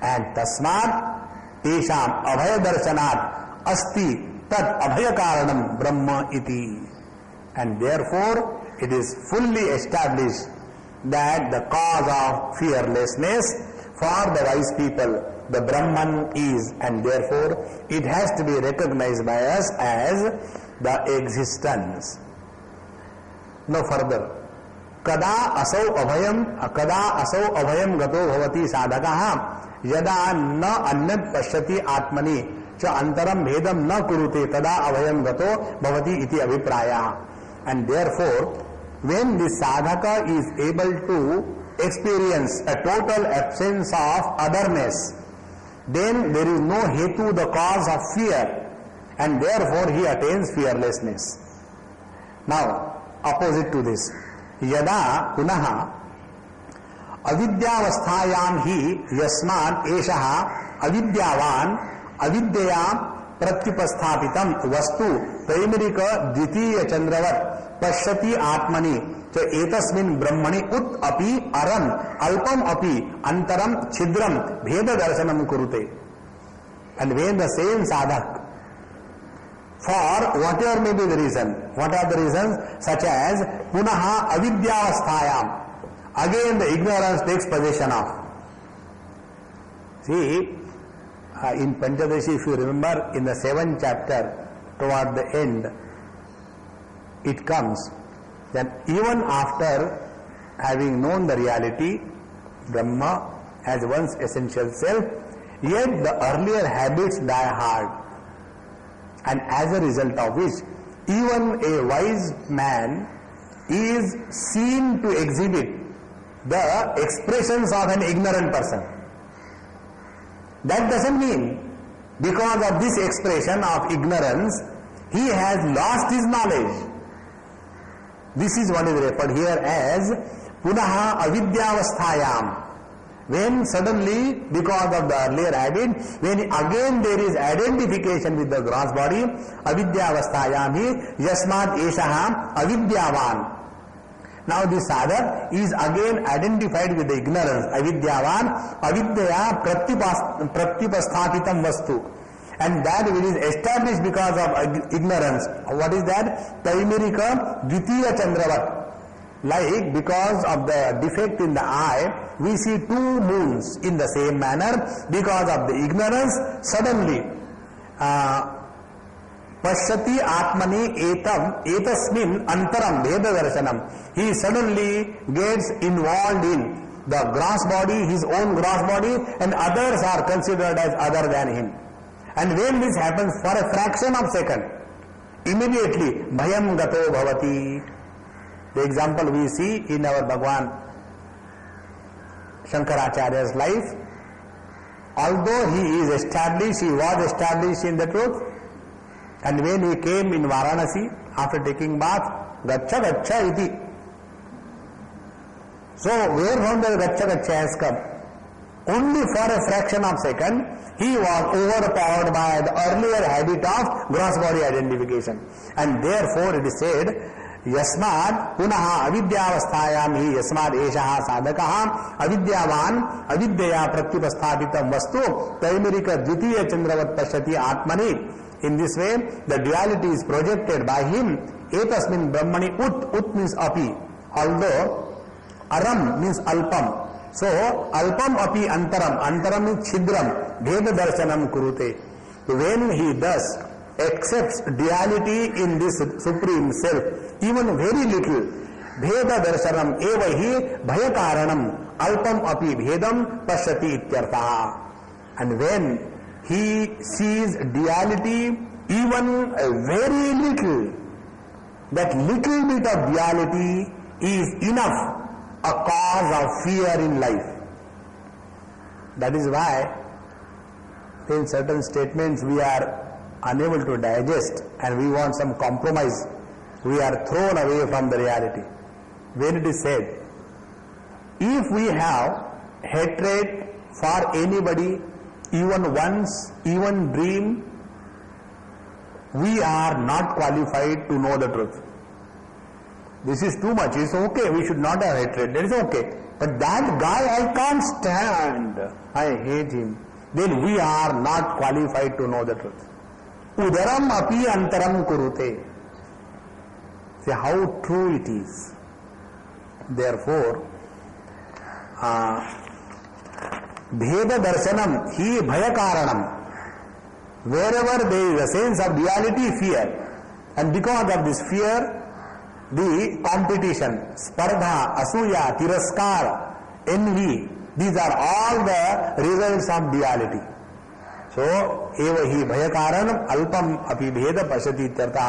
And tasmat tesham abhaya darshanat asti tat abhaya karanam brahma iti. And therefore it is fully established that the cause of fearlessness for the wise people, the Brahman is, and therefore it has to be recognized by us as the existence. Now further, kada asau abhayam gato bhavati sadhakaha yada na anyat pashyati atmani cha antaram bhedam na kurute tada abhayam gato bhavati iti abhipraya. And therefore, when the sadhaka is able to experience a total absence of otherness, then there is no hetu, the cause of fear, and therefore he attains fearlessness. Now, opposite to this, yada punaha avidyavasthayam hi yasmat eshaha avidyavan avidyaya pratyupasthapitam vastu praimarika dvitiya chandravat pashyati atmani cha etasmin brahmani ut api aram alpam api antaram chidram bheda darshanam kurute. And when the same sadhak, for whatever may be the reason, what are the reasons? Such as punaha avidyavasthayam, again the ignorance takes possession of. See, in Panchadashi, if you remember, in the 7th chapter, toward the end, it comes that even after having known the reality, Brahma as one's essential self, yet the earlier habits die hard, and as a result of which, even a wise man is seen to exhibit the expressions of an ignorant person. That doesn't mean because of this expression of ignorance, he has lost his knowledge. This is what is referred here as punaha avidyavasthayam. When suddenly, because of the earlier habit, when again there is identification with the gross body, avidyavasthayam hi yasmad eshaha avidyavan. Now this sadhak is again identified with the ignorance, avidyavan, avidyaya pratyupasthapitam vastu. And that which is established because of ignorance. What is that? Taimirika dvitiya chandravat. Like because of the defect in the eye, we see two moons in the same manner. Because of the ignorance, suddenly pashyati atmani etasmin antaram veda darshanam. He suddenly gets involved in the gross body, his own gross body, and others are considered as other than him. And when this happens for a fraction of a second, immediately bhayam gato bhavati. The example we see in our Bhagwan Shankaracharya's life, although he is established, he was established in the truth, and when he came in Varanasi after taking bath, gacha gacha iti. So where from the gacha gacha has come? Only for a fraction of a second, he was overpowered by the earlier habit of gross body identification. And therefore it is said, Yasmad punaha avidyavasthayam hi yasmad eshaha sadhakaha avidyavan avidyaya pratyupasthapitam vastu taimirika dvitiya chandravat pashyati atmani. In this way, the duality is projected by him. Etasmin brahmani ut means api. Although aram means alpam. So, alpam api antaram means chidram, bheda darshanam kurute. When he thus accepts duality in this Supreme Self, even very little, bheda darshanam eva hi bhayakaranam, alpam api bhedam pashyati ityartha. And when he sees duality, even very little, that little bit of duality is enough a cause of fear in life. That is why in certain statements we are unable to digest and we want some compromise, we are thrown away from the reality. When it is said, if we have hatred for anybody, even once, even dream, we are not qualified to know the truth. This is too much. It's okay. We should not have hatred. That is okay. But that guy I can't stand. I hate him. Then we are not qualified to know the truth. Udaram api antaram kurute. See how true it is. Therefore, bheda darshanam hi bhayakaranam. Wherever there is a sense of duality, fear. And because of this fear, the competition, spardha, asuya, tiraskar, envy, these are all the results of duality. So, eva hi bhayakaranam alpam api bheda pashyati ityartha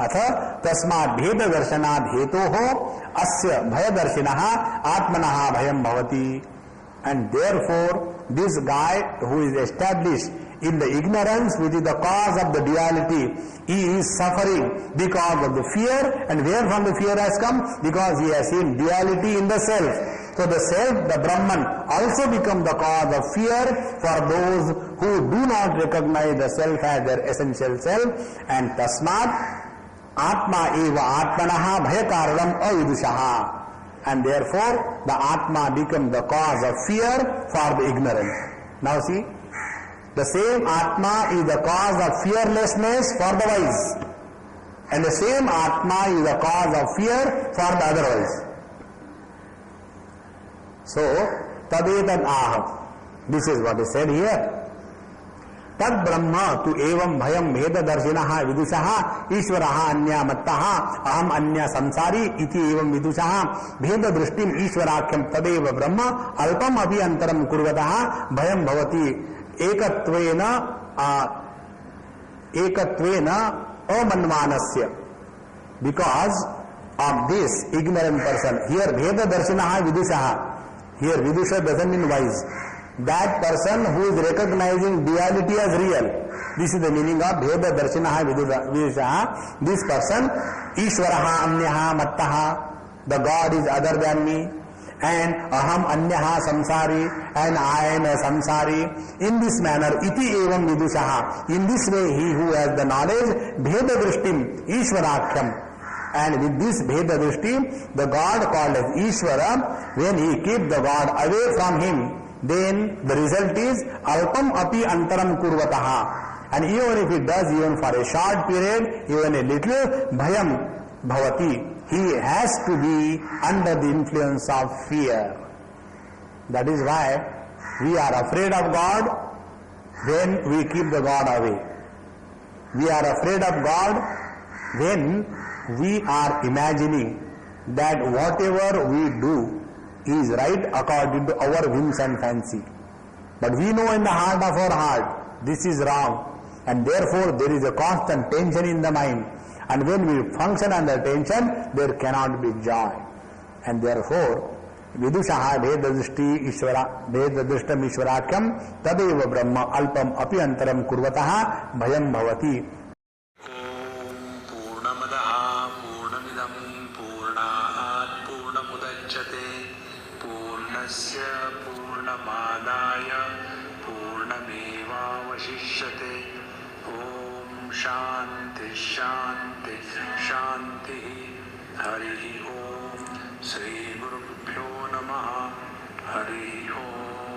atha tasmat bheda darshanad hetoho asya bhayadarshinaha atmanaha bhayam bhavati. And therefore, this guy who is established in the ignorance which is the cause of the duality, he is suffering because of the fear. And where from the fear has come? Because he has seen duality in the self. So the self, the Brahman, also become the cause of fear for those who do not recognize the self as their essential self. And tasmat atma eva atmanaha bhayakaranam avidushaha. And therefore the Atma become the cause of fear for the ignorant. Now see, the same Atma is the cause of fearlessness for the wise, and the same Atma is the cause of fear for the otherwise. So, tadetad aham. This is what is said here. तद ब्रह्म तु एवं भयम भेददर्शिनः विदुषः ईश्वरः अन्यामत्तः अहम अन्य संसारी इति एवं विदुषः भेददृष्टिम ईश्वराख्यम तदेव ब्रह्म अल्पम अपि अंतरम कुर्वतः भयम भवति एकत्वेन अमन्वानस्य. Because of this ignorant person, here भेददर्शिनः विदुषः, here vidusha doesn't mean wise. That person who is recognizing duality as real. This is the meaning of Bheda Darshinaha Vidushaha. This person, Ishvaraha Anyaha Mattaha, the God is other than me, and Aham Anyaha Samsari, and I am a Samsari. In this manner, Iti Evam Vidushaha. In this way, he who has the knowledge, Bheda Drishtim, Ishvarakhyam. And with this Bheda Drishti, the God called as Ishvara, when he keeps the God away from him, then the result is alpam api antaram kurvataha. And even if he does even for a short period, even a little, bhayam bhavati. He has to be under the influence of fear. That is why we are afraid of God when we keep the God away. We are afraid of God when we are imagining that whatever we do is right according to our whims and fancy. But we know in the heart of our heart, this is wrong. And therefore there is a constant tension in the mind. And when we function under tension, there cannot be joy. And therefore, Vidushaha Vedadrishti Ishvara Vedadrishtam Ishvarakyam Tadeva Brahma Alpam Api Antaram Kurvataha Bhayam Bhavati. पूर्णमादाय पूर्णमेवावशिष्यते. ओम शांति शांति शांति. हरि ओम. श्री गुरुभ्यो नमः. हरि ओम.